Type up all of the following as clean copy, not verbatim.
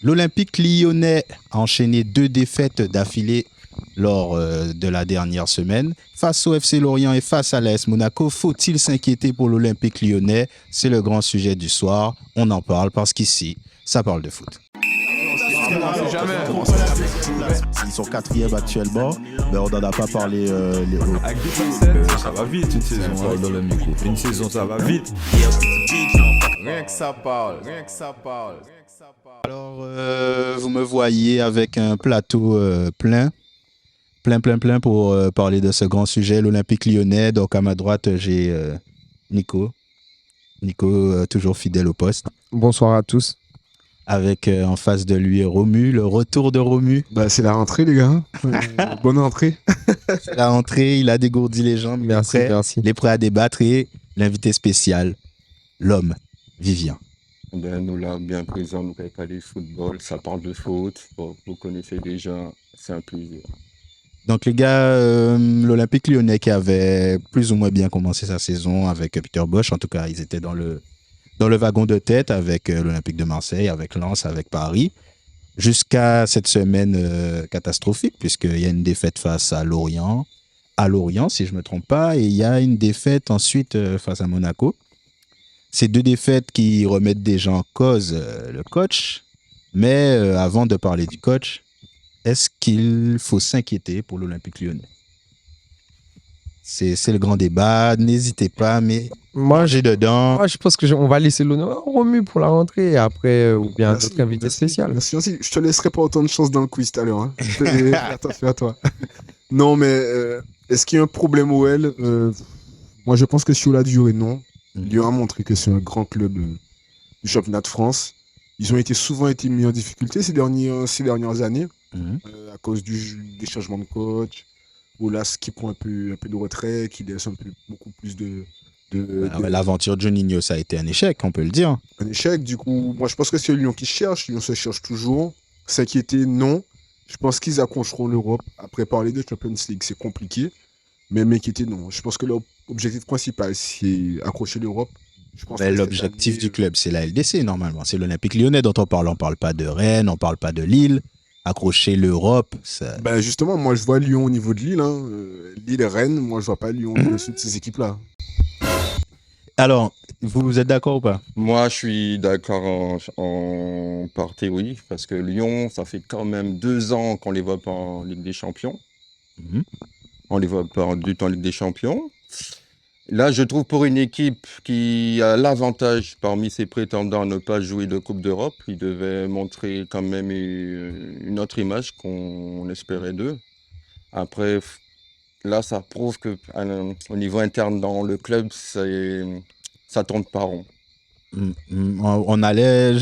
L'Olympique lyonnais a enchaîné 2 défaites d'affilée lors de la dernière semaine. Face au FC Lorient et face à l'AS Monaco, faut-il s'inquiéter pour l'Olympique lyonnais? C'est le grand sujet du soir. On en parle parce qu'ici, ça parle de foot. Ils sont 4e actuellement, mais on n'en a pas parlé. Avec des facettes, ça va vite une saison dans le micro. Une saison, ça va vite. Rien que ça parle, rien que ça parle. Alors, vous me voyez avec un plateau plein pour parler de ce grand sujet, l'Olympique lyonnais. Donc, à ma droite, j'ai Nico. Nico, toujours fidèle au poste. Bonsoir à tous. Avec en face de lui Romu, le retour de Romu. Bah, c'est la rentrée, les gars. Bonne rentrée. C'est la rentrée, il a dégourdi les jambes. Merci. Il est prêt à débattre et l'invité spécial, l'homme, Vivien. Nous là, bien présent, nous n'avons pas de football, ça parle de foot. Bon, vous connaissez déjà, c'est un plaisir. Donc les gars, l'Olympique lyonnais qui avait plus ou moins bien commencé sa saison avec Peter Bosz, en tout cas ils étaient dans le wagon de tête avec l'Olympique de Marseille, avec Lens, avec Paris, jusqu'à cette semaine catastrophique puisqu'il y a une défaite face à Lorient si je ne me trompe pas, et il y a une défaite ensuite face à Monaco. Ces 2 défaites qui remettent déjà en cause le coach. Mais avant de parler du coach, est-ce qu'il faut s'inquiéter pour l'Olympique lyonnais? C'est le grand débat. N'hésitez pas, mais j'ai dedans. Moi, je pense qu'on va laisser l'honneur à Romu pour la rentrée et après, ou bien notre invité spécial. Merci. Je te laisserai pas autant de chance dans le quiz tout à l'heure. Hein. Attention à toi. Non, mais est-ce qu'il y a un problème au L Moi, je pense que sur la durée, non. Lyon a montré que c'est un grand club du championnat de France. Ils ont souvent été mis en difficulté ces dernières années à cause des changements de coach. Olas qui prend un peu de retrait, qui laisse beaucoup plus de l'aventure de Juninho, ça a été un échec, on peut le dire. Un échec, du coup, moi je pense que c'est Lyon qui cherche. Lyon se cherche toujours. S'inquiéter, non. Je pense qu'ils accrocheront l'Europe. Après, parler de Champions League, c'est compliqué. Mais m'inquiéter, non. Je pense que l'objectif principal, c'est accrocher l'Europe. L'objectif du club, c'est la LDC, normalement. C'est l'Olympique lyonnais dont on parle. On ne parle pas de Rennes, on ne parle pas de Lille. Accrocher l'Europe, ça... Justement, moi, je vois Lyon au niveau de Lille. Hein. Lille et Rennes, moi, je ne vois pas Lyon au-dessus de ces équipes-là. Alors, vous êtes d'accord ou pas? Moi, je suis d'accord en partie, oui. Parce que Lyon, ça fait quand même 2 ans qu'on ne les voit pas en Ligue des Champions. On ne les voit pas du tout en Ligue des Champions. Là, je trouve pour une équipe qui a l'avantage parmi ses prétendants à ne pas jouer de Coupe d'Europe, ils devaient montrer quand même une autre image qu'on espérait d'eux. Après, là, ça prouve qu'au niveau interne dans le club, ça tourne pas rond. J'allais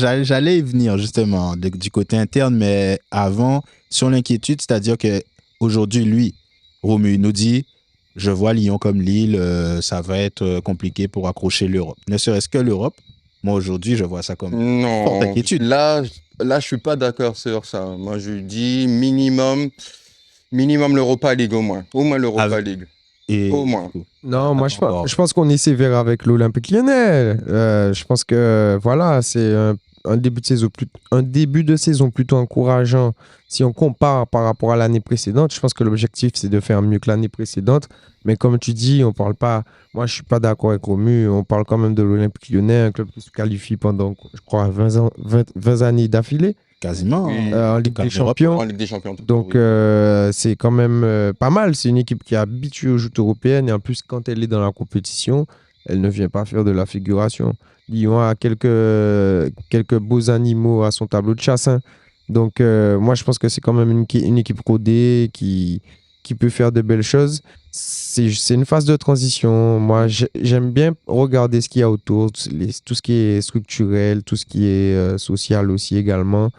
y venir justement du côté interne, mais avant, sur l'inquiétude, c'est-à-dire qu'aujourd'hui, lui, Romu nous dit... Je vois Lyon comme Lille, ça va être compliqué pour accrocher l'Europe. Ne serait-ce que l'Europe, moi aujourd'hui, je vois ça comme forte inquiétude. Là, je suis pas d'accord sur ça. Moi, je dis minimum l'Europa League au moins. Au moins l'Europa League. Au moins. Non, moi, je pense qu'on est sévère avec l'Olympique lyonnais. Je pense que, voilà, c'est un début de saison plutôt encourageant. Si on compare par rapport à l'année précédente, je pense que l'objectif, c'est de faire mieux que l'année précédente. Mais comme tu dis, on parle pas... Moi, je suis pas d'accord avec Romu. On parle quand même de l'Olympique lyonnais, un club qui se qualifie pendant, je crois, 20 années d'affilée. Quasiment. En Ligue des Champions. En Ligue des Champions. Donc, c'est quand même pas mal. C'est une équipe qui est habituée aux joutes européennes. Et en plus, quand elle est dans la compétition, elle ne vient pas faire de la figuration. Lyon a quelques beaux animaux à son tableau de chasse. Hein. Donc, moi, je pense que c'est quand même une équipe rodée qui peut faire de belles choses. C'est une phase de transition. Moi, j'aime bien regarder ce qu'il y a autour, tout ce qui est structurel, tout ce qui est social aussi également.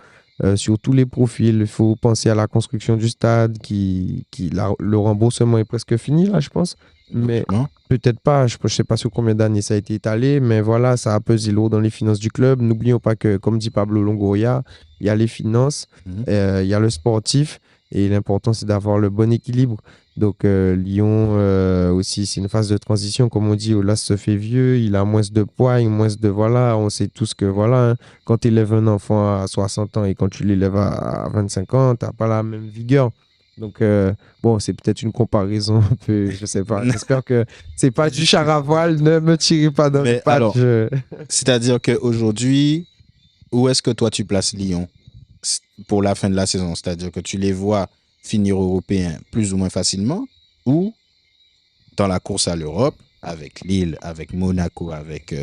Sur tous les profils, il faut penser à la construction du stade, le remboursement est presque fini, là, je pense. Mais peut-être pas, je ne sais pas sur combien d'années ça a été étalé, mais voilà, ça a pesé lourd dans les finances du club. N'oublions pas que, comme dit Pablo Longoria, il y a les finances, il y a le sportif, et l'important, c'est d'avoir le bon équilibre. Donc Lyon aussi, c'est une phase de transition, comme on dit, Olas se fait vieux, il a moins de poids, moins de voilà, on sait tous que voilà, hein, quand tu élèves un enfant à 60 ans et quand tu l'élèves à 25 ans, tu n'as pas la même vigueur. Donc bon, c'est peut-être une comparaison un peu, je sais pas. J'espère que c'est pas du char à voile, ne me tirez pas dans Mais le patch. alors, c'est-à-dire qu'aujourd'hui, où est-ce que toi tu places Lyon pour la fin de la saison? C'est-à-dire que tu les vois finir européens plus ou moins facilement ou dans la course à l'Europe avec Lille, avec Monaco, avec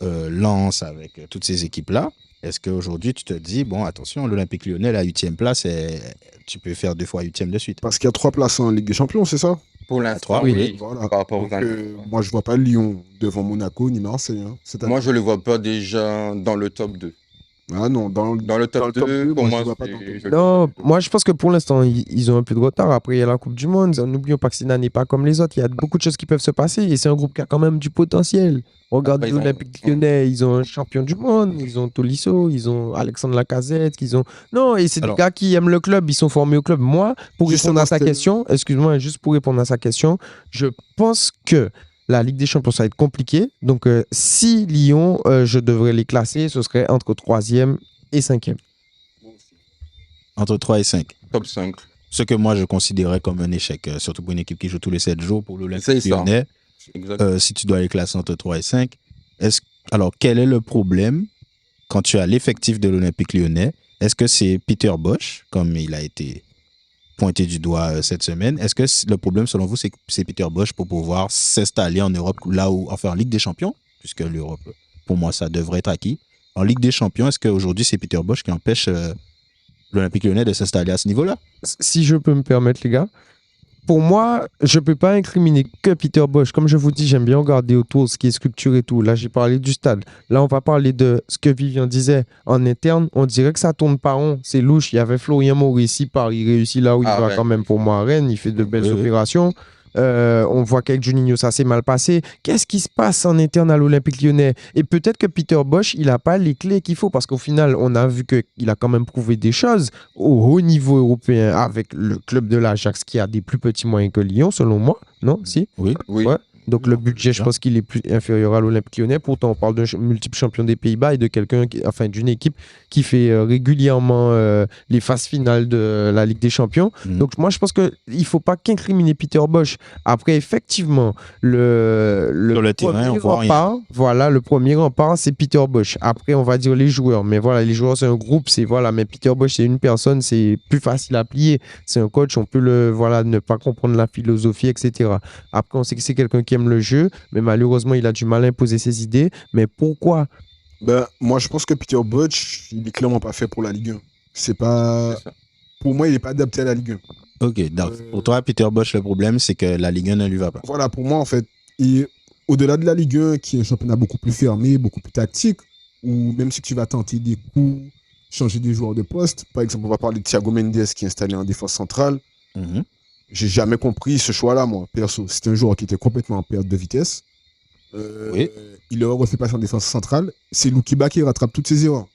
Lens, avec toutes ces équipes-là. Est-ce qu'aujourd'hui tu te dis, bon, attention, l'Olympique Lyonnais, la 8e place, tu peux faire 2 fois 8e de suite? Parce qu'il y a 3 places en Ligue des Champions, c'est ça? Pour l'instant, trois, oui. Voilà. Par rapport Donc, aux années. moi, je vois pas Lyon devant Monaco ni Marseille. Hein, cette année. Moi, je ne le vois pas déjà dans le top 2. Ah non, dans le top 2, pour je moi, vois pas dans le top c'est- 2. Non, moi je pense que pour l'instant, ils ont un peu de retard. Après, il y a la Coupe du Monde. N'oublions pas que Sénat n'est pas comme les autres. Il y a beaucoup de choses qui peuvent se passer et c'est un groupe qui a quand même du potentiel. Regarde Après, ils ont- l'Olympique Lyonnais, ils ont un champion du monde, ils ont Tolisso, ils ont Alexandre Lacazette, ils ont. Non, et c'est des Alors- gars qui aiment le club, ils sont formés au club. Moi, pour Justement, répondre à sa c'était- question, excuse-moi, juste pour répondre à sa question, je pense que la Ligue des Champions, ça va être compliqué. Donc, si Lyon, je devrais les classer, ce serait entre 3e et 5e. Entre 3 et 5. top 5. Ce que moi je considérais comme un échec, surtout pour une équipe qui joue tous les 7 jours, pour C'est l'Olympique ça. Lyonnais. Exact. Si tu dois les classer entre 3 et 5, alors quel est le problème quand tu as l'effectif de l'Olympique Lyonnais? Est-ce que c'est Peter Bosz, comme il a été pointé du doigt cette semaine? Est-ce que le problème, selon vous, c'est Peter Bosz pour pouvoir s'installer en Europe, là où, enfin en Ligue des Champions, puisque l'Europe, pour moi, ça devrait être acquis. En Ligue des Champions, est-ce qu'aujourd'hui, c'est Peter Bosz qui empêche l'Olympique Lyonnais de s'installer à ce niveau-là? Si je peux me permettre, les gars, pour moi, je ne peux pas incriminer que Peter Bosz. Comme je vous dis, j'aime bien regarder autour ce qui est structure et tout. Là, j'ai parlé du stade. Là, on va parler de ce que Vivian disait en interne. On dirait que ça tourne pas rond. C'est louche. Il y avait Florian Maurice, il réussit là où il va Rennes. quand même pour moi à Rennes. Il fait de belles Oui, oui. opérations. On voit qu'avec Juninho, ça s'est mal passé. Qu'est-ce qui se passe en interne à l'Olympique Lyonnais? Et peut-être que Peter Bosz, il n'a pas les clés qu'il faut parce qu'au final, on a vu qu'il a quand même prouvé des choses au haut niveau européen avec le club de l'Ajax qui a des plus petits moyens que Lyon, selon moi. Non? Si? Oui. Oui. Ouais. Donc le budget, je pense qu'il est plus inférieur à l'Olympique Lyonnais. Pourtant, on parle d'un multiple champion des Pays-Bas et de quelqu'un, d'une équipe qui fait régulièrement les phases finales de la Ligue des Champions. Mhm. Donc moi, je pense qu'il ne faut pas qu'incriminer Peter Bosz. Après, effectivement, Sur le terrain, on voit rien. rempart, voilà, le premier rempart, c'est Peter Bosz. Après, on va dire les joueurs. Mais voilà, les joueurs, c'est un groupe, c'est voilà. Mais Peter Bosz, c'est une personne, c'est plus facile à plier. C'est un coach, on peut ne pas comprendre la philosophie, etc. Après, on sait que c'est quelqu'un qui aime le jeu, mais malheureusement, il a du mal à imposer ses idées. Mais pourquoi? Ben, moi, je pense que Peter Bosz, il est clairement pas fait pour la Ligue 1. C'est pas... C'est ça. Pour moi, il n'est pas adapté à la Ligue 1. Ok, donc pour toi, Peter Bosz, le problème, c'est que la Ligue 1 ne lui va pas. Voilà, pour moi, en fait, et au-delà de la Ligue 1, qui est un championnat beaucoup plus fermé, beaucoup plus tactique, où même si tu vas tenter des coups, changer des joueurs de poste, par exemple, on va parler de Thiago Mendes qui est installé en défense centrale, Mhm. j'ai jamais compris ce choix-là, moi, perso. C'était un joueur qui était complètement en perte de vitesse. Oui. Il aurait refait passer en défense centrale. C'est Loukiba qui rattrape toutes ses erreurs.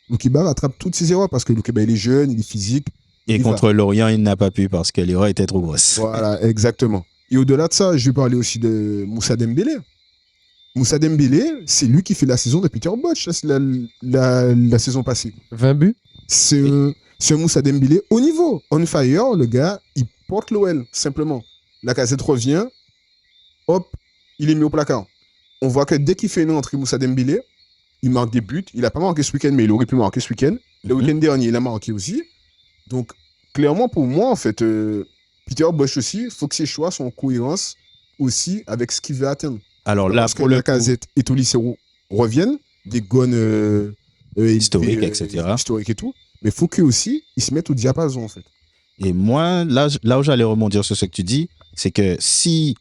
Loukiba rattrape toutes ses erreurs parce que Loukiba, il est jeune, il est physique. Et Il contre Lorient, il n'a pas pu parce que l'erreur était trop grosse. Voilà, exactement. Et au-delà de ça, je vais parler aussi de Moussa Dembélé. Moussa Dembélé, c'est lui qui fait la saison de Peter Bosz la saison passée. 20 buts? C'est un Moussa Dembélé au niveau. On fire, le gars, il porte l'OL, simplement. La casette revient, hop, il est mis au placard. On voit que dès qu'il fait une entrée, Moussa Dembélé, il marque des buts. Il n'a pas marqué ce week-end, mais il aurait pu marquer ce week-end. Le week-end dernier, il a marqué aussi. Donc, clairement, pour moi, en fait, Peter Bosz aussi, il faut que ses choix soient en cohérence aussi avec ce qu'il veut atteindre. Alors là, Parce que pour le coup, Lacazette et Tolisso reviennent, des gones Historiques, etc. historiques et tout. Mais il faut qu'eux aussi, ils se mettent au diapason, en fait. et moi, là où j'allais rebondir sur ce que tu dis, c'est que si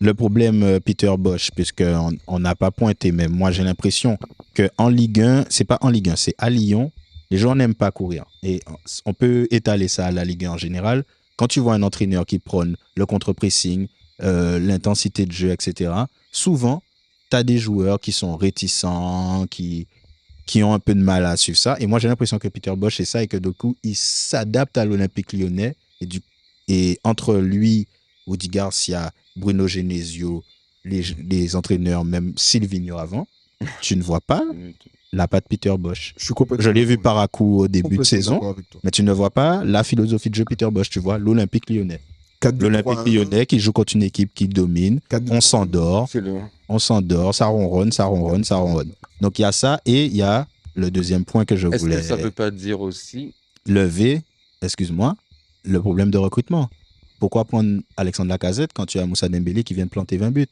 le problème Peter Bosz, puisqu'on n'a pas pointé, mais moi j'ai l'impression qu'en Ligue 1, c'est pas en Ligue 1, c'est à Lyon, les joueurs n'aiment pas courir. Et on peut étaler ça à la Ligue 1 en général. Quand tu vois un entraîneur qui prône le contre-pressing, l'intensité de jeu, etc., souvent, tu as des joueurs qui sont réticents, qui ont un peu de mal à suivre ça. Et moi, j'ai l'impression que Peter Bosz, c'est ça, et que du coup, il s'adapte à l'Olympique Lyonnais. Et Et entre lui, Rudi Garcia, Bruno Genesio, les entraîneurs, même Silvino avant, tu ne vois pas la patte Peter Bosz. Je suis complètement Je l'ai vu d'accord. par à coup au début de Complètement saison, d'accord avec toi. mais tu ne vois pas la philosophie de jeu Peter Bosz. Tu vois l'Olympique lyonnais. 4-2-3-1, L'Olympique lyonnais qui joue contre une équipe qui domine. 4-2-3-1. On s'endort, C'est le... ça ronronne. Donc il y a ça et il y a le deuxième point que je Est-ce voulais que ça veut pas dire aussi... lever, excuse-moi, le problème de recrutement. Pourquoi prendre Alexandre Lacazette quand tu as Moussa Dembélé qui vient de planter 20 buts?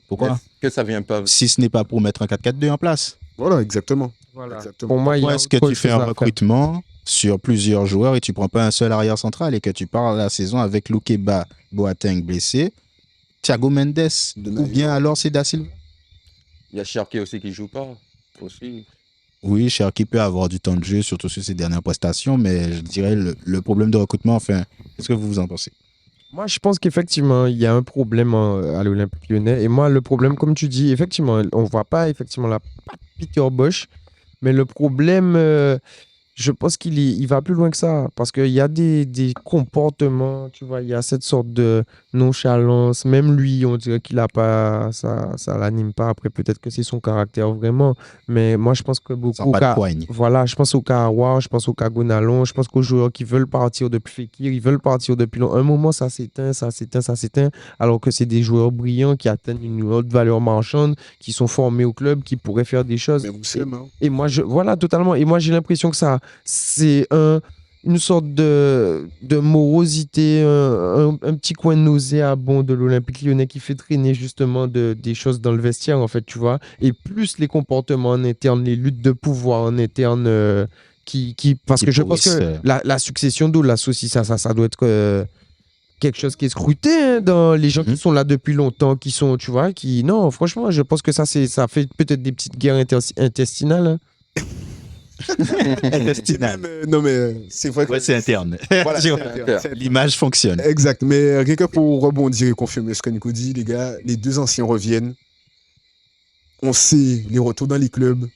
Pourquoi? Est-ce que ça vient pas... Si ce n'est pas pour mettre un 4-4-2 en place. Voilà, exactement. Voilà. Exactement. Pour moi, il y Pourquoi a est-ce que autre tu fais chose un à faire. recrutement sur plusieurs joueurs et tu prends pas un seul arrière central et que tu pars la saison avec Loukeba Boateng blessé, Thiago Mendes, De ou Naïm. bien alors c'est Da Silva? Il y a Cherki aussi qui joue pas. Aussi. Oui, Cherki peut avoir du temps de jeu, surtout sur ses dernières prestations, mais je dirais le problème de recrutement, enfin, qu'est-ce que vous en pensez? Moi, je pense qu'effectivement, il y a un problème à l'Olympique Lyonnais. Et moi, le problème, comme tu dis, effectivement, on ne voit pas effectivement la patte Peter Bosz, mais le problème, je pense il va plus loin que ça. Parce qu'il y a des comportements, tu vois, il y a cette sorte de nonchalance. Même lui, on dirait qu'il a pas, ça l'anime pas. Après, peut-être que c'est son caractère vraiment. Mais moi, je pense que beaucoup. Sans pas de poigne. Voilà, je pense au cas Aouar, je pense au cas Gonalon, je pense qu'aux joueurs qui veulent partir depuis Fekir, ils veulent partir depuis longtemps. Un moment, ça s'éteint, alors que c'est des joueurs brillants qui atteignent une haute valeur marchande, qui sont formés au club, qui pourraient faire des choses. Mais vous savez, hein. Et moi, voilà, totalement. Et moi, j'ai l'impression que ça, c'est une sorte de morosité, un petit coin nauséabond de l'Olympique Lyonnais qui fait traîner justement des choses dans le vestiaire, en fait, tu vois. Et plus les comportements en interne, les luttes de pouvoir en interne, parce Qui que je pense pourrissent, que la succession d'eau, la saucisse, ça doit être quelque chose qui est scruté hein, dans les gens qui sont là depuis longtemps, qui sont, tu vois, non, franchement, je pense que ça fait peut-être des petites guerres intestinales. Hein. Intestinal. Non, mais c'est vrai que. Ouais, c'est interne. Voilà, Tu c'est vois, interne, c'est l'image fonctionne. Exact, mais rien que pour rebondir et confirmer ce que Nico dit, les gars, les deux anciens reviennent. On sait les retours dans les clubs.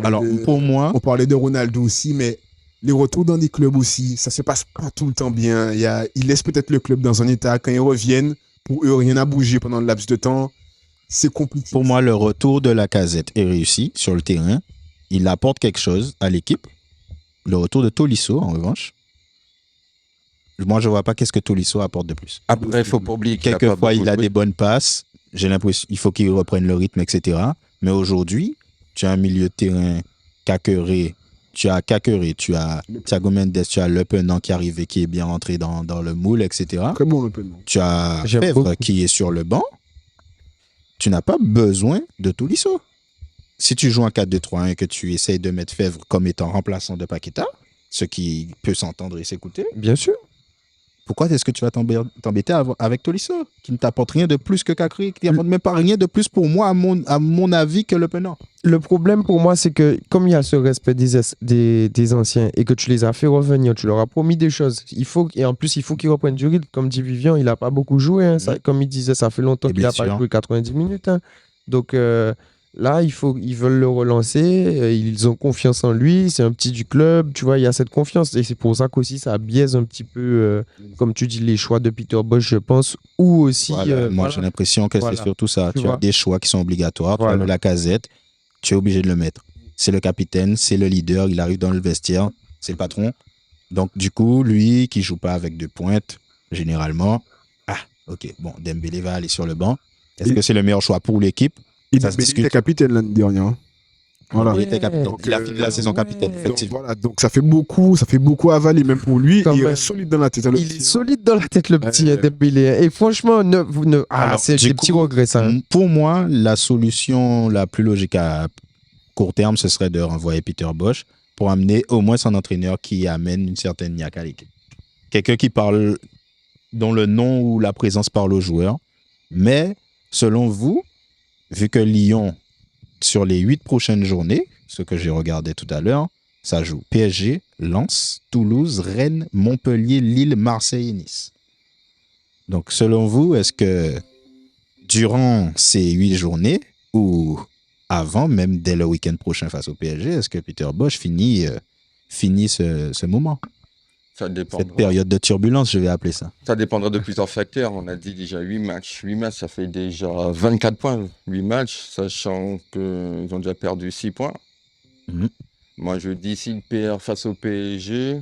Alors, pour moi, On parlait de Ronaldo aussi, mais les retours dans les clubs aussi, ça se passe pas tout le temps bien. Ils laissent peut-être le club dans un état. Quand ils reviennent, pour eux, rien n'a bougé pendant le laps de temps. C'est compliqué. pour moi, le retour de Lacazette est réussi sur le terrain. Il apporte quelque chose à l'équipe. Le retour de Tolisso, en revanche, moi, je vois pas qu'est-ce que Tolisso apporte de plus. Après, il faut pas oublier qu'il a pas Quelquefois, beaucoup il a joué. des bonnes passes. J'ai l'impression qu'il faut qu'il reprenne le rythme, etc. Mais aujourd'hui, tu as un milieu de terrain Caqueré, tu as Thiago Mendes, tu as Le Penant qui arrive et qui est bien rentré dans le moule, etc. Très bon le penalty. Tu as J'aime Fèvre beaucoup. qui est sur le banc. Tu n'as pas besoin de Tolisso. Si tu joues en 4-2-3-1 et que tu essayes de mettre Fèvre comme étant remplaçant de Paqueta, ce qui peut s'entendre et s'écouter, Bien sûr. pourquoi est-ce que tu vas t'embêter avec Tolisso, qui ne t'apporte rien de plus que Cacré, qui n'apporte même pas rien de plus pour moi, à mon avis, que Le Penant. Le problème pour moi, c'est que comme il y a ce respect des anciens et que tu les as fait revenir, tu leur as promis des choses. Et en plus, il faut qu'ils reprennent du rythme. Comme dit Vivian, il n'a pas beaucoup joué. Hein. Comme il disait, ça fait longtemps Et qu'il n'a bien pas sûr. joué 90 minutes. Hein. Donc là, ils veulent le relancer. Ils ont confiance en lui. C'est un petit du club. Tu vois, il y a cette confiance. Et c'est pour ça qu'aussi, ça biaise un petit peu, comme tu dis, les choix de Peter Bosz, je pense. Ou aussi. Voilà, moi, voilà. j'ai l'impression que Voilà. c'est surtout ça. Tu Tu as vois. des choix qui sont obligatoires. Tu as Voilà. le Lacazette, tu es obligé de le mettre. C'est le capitaine, c'est le leader, il arrive dans le vestiaire, c'est le patron. Donc, du coup, lui qui joue pas avec deux pointes, généralement, ok, bon, Dembélé va aller sur le banc. Est-ce Il- que c'est le meilleur choix pour l'équipe? Il Ça se discute. était capitaine l'année dernière. hein. Voilà. Il était capitaine. Donc, Il a fini la saison capitaine, Donc, effectivement. voilà, donc ça fait beaucoup avaler même pour lui. Quand Il même. est solide dans la tête. le Il petit, est hein. solide dans la tête, le petit Dembélé. Et franchement, Alors, c'est du des coup, petits regrets, ça. hein. Pour moi, la solution la plus logique à court terme, ce serait de renvoyer Peter Bosz pour amener au moins son entraîneur qui amène une certaine niaque à l'équipe. Quelqu'un qui parle, dont le nom ou la présence parle aux joueurs. Mais, selon vous, vu que Lyon, sur les 8 prochaines journées, ce que j'ai regardé tout à l'heure, ça joue PSG, Lens, Toulouse, Rennes, Montpellier, Lille, Marseille et Nice. Donc, selon vous, est-ce que durant ces 8 journées ou avant, même dès le week-end prochain face au PSG, est-ce que Peter Bosz finit ce moment? Ça dépend. Cette période de turbulence, je vais appeler ça. Ça dépendra de plusieurs facteurs. On a dit déjà 8 matchs. 8 matchs, ça fait déjà 24 points. 8 matchs, sachant qu'ils ont déjà perdu 6 points. Mhm. Moi, je dis s'il perd face au PSG,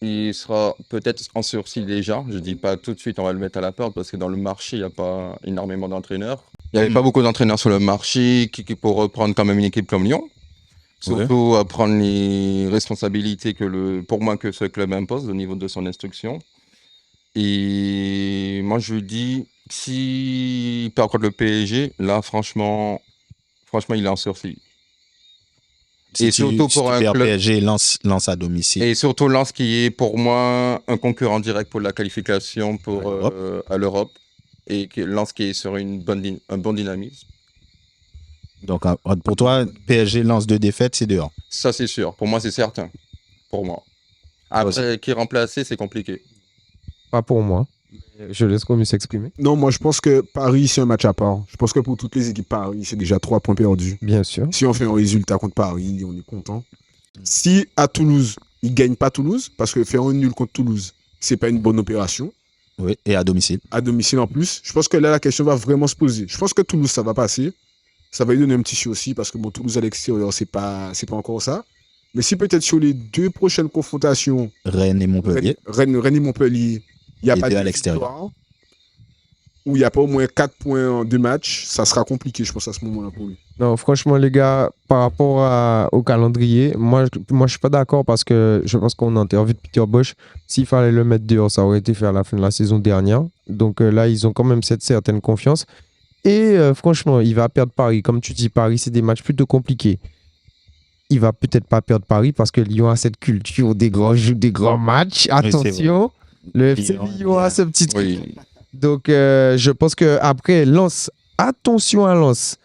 il sera peut-être en sursis déjà. Je ne dis pas tout de suite on va le mettre à la porte parce que dans le marché, il n'y a pas énormément d'entraîneurs. Il n'y avait pas beaucoup d'entraîneurs sur le marché qui pour reprendre quand même une équipe comme Lyon. Surtout à prendre les responsabilités pour moi que ce club impose au niveau de son instruction. Et moi, je dis, s'il perd contre le PSG, là, franchement, il est en sursis. Si Et surtout si pour tu un perds club- PSG, Lens à domicile. Et surtout Lens qui est pour moi un concurrent direct pour la qualification à l'Europe. Et Lens qui est sur un bon dynamisme. Donc, pour toi, PSG lance 2 défaites, c'est dehors. Ça, c'est sûr. Pour moi, c'est certain. Pour moi. Après, qui remplacer, c'est compliqué. Pas pour moi. Je laisse Romu s'exprimer. Non, moi je pense que Paris, c'est un match à part. Je pense que pour toutes les équipes Paris, c'est déjà 3 points perdus. Bien sûr. Si on fait un résultat contre Paris, on est content. Si à Toulouse, ils ne gagnent pas Toulouse, parce que faire un nul contre Toulouse, c'est pas une bonne opération. Oui, et à domicile. À domicile en plus, je pense que là, la question va vraiment se poser. Je pense que Toulouse, ça va passer. Ça va lui donner un petit aussi, parce que bon, Toulouse à l'extérieur, c'est pas encore ça. Mais si peut-être sur les 2 prochaines confrontations, Rennes et Montpellier. Rennes et Montpellier, il n'y a Et pas deux de à l'extérieur. victoire, ou il n'y a pas au moins 4 points en 2 matchs, ça sera compliqué, je pense, à ce moment-là pour lui. Non, franchement, les gars, par rapport au calendrier, moi, je suis pas d'accord parce que je pense qu'on a interviewé Peter Bosch. S'il fallait le mettre dehors, ça aurait été fait à la fin de la saison dernière. Donc là, ils ont quand même cette certaine confiance. Et franchement, il va perdre Paris. Comme tu dis, Paris, c'est des matchs plutôt compliqués. Il va peut-être pas perdre Paris parce que Lyon a cette culture des grands matchs. Attention, le FC Lyon a ce petit truc. Oui. Donc, je pense qu'après, Lens, attention à Lens.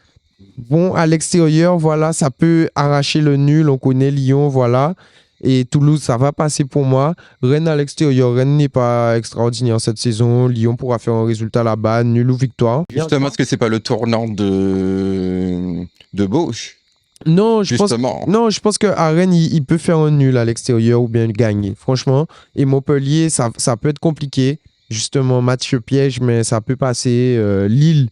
Bon, à l'extérieur, voilà, ça peut arracher le nul. On connaît Lyon, voilà. Et Toulouse, ça va passer pour moi. Rennes à l'extérieur, Rennes n'est pas extraordinaire cette saison. Lyon pourra faire un résultat là-bas, nul ou victoire. Justement, est-ce que c'est pas le tournant de Bosch? Non, je pense, Justement. non, je pense qu'à Rennes, il peut faire un nul à l'extérieur ou bien gagner, franchement. Et Montpellier, ça peut être compliqué. Justement, match piège, mais ça peut passer. Lille,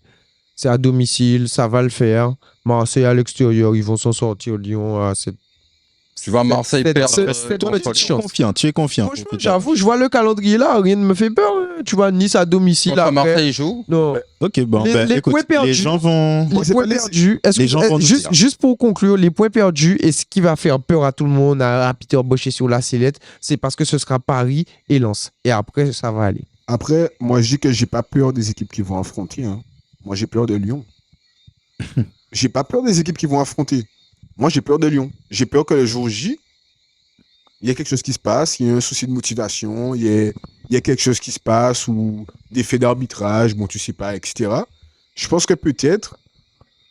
c'est à domicile, ça va le faire. Marseille à l'extérieur, ils vont s'en sortir. Lyon à cette Tu vois Marseille perdre. Tu es confiant. Franchement, j'avoue, je vois le calendrier là, rien ne me fait peur. Tu vois, Nice à domicile. Contre Après. Marseille joue. Non. Ok, bon, Les écoute, points perdus. les gens vont... Les points perdus. les gens vont nous dire. Juste pour conclure, les points perdus et ce qui va faire peur à tout le monde, à Peter Bosch et sur la sellette, c'est parce que ce sera Paris et Lens. Et après, ça va aller. Après, moi, je dis que j'ai pas peur des équipes qui vont affronter. Hein. Moi, j'ai peur de Lyon. J'ai pas peur des équipes qui vont affronter. Moi, j'ai peur de Lyon. J'ai peur que le jour J, il y a quelque chose qui se passe, il y a un souci de motivation, il y a quelque chose qui se passe, ou des faits d'arbitrage, bon, tu sais pas, etc. Je pense que peut-être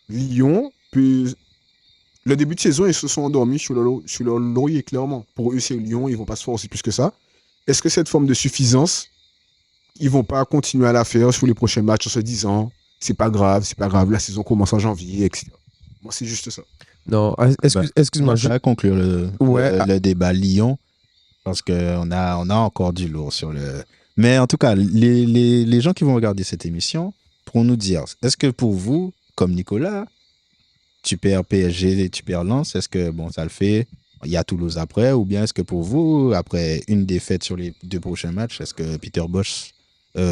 Lyon peut... Le début de saison, ils se sont endormis sur leur laurier, clairement. Pour eux, c'est Lyon, ils vont pas se forcer plus que ça. Est-ce que cette forme de suffisance, ils vont pas continuer à la faire sur les prochains matchs en se disant c'est pas grave, la saison commence en janvier, etc. Moi, c'est juste ça. Non, excuse-moi. Je vais conclure Ouais. le débat Lyon, parce qu'on a encore du lourd sur le... Mais en tout cas, les gens qui vont regarder cette émission pourront nous dire, est-ce que pour vous, comme Nicolas, tu perds PSG et tu perds Lens, est-ce que bon, ça le fait, il y a Toulouse après, ou bien est-ce que pour vous, après une défaite sur les 2 prochains matchs, est-ce que Peter Bosch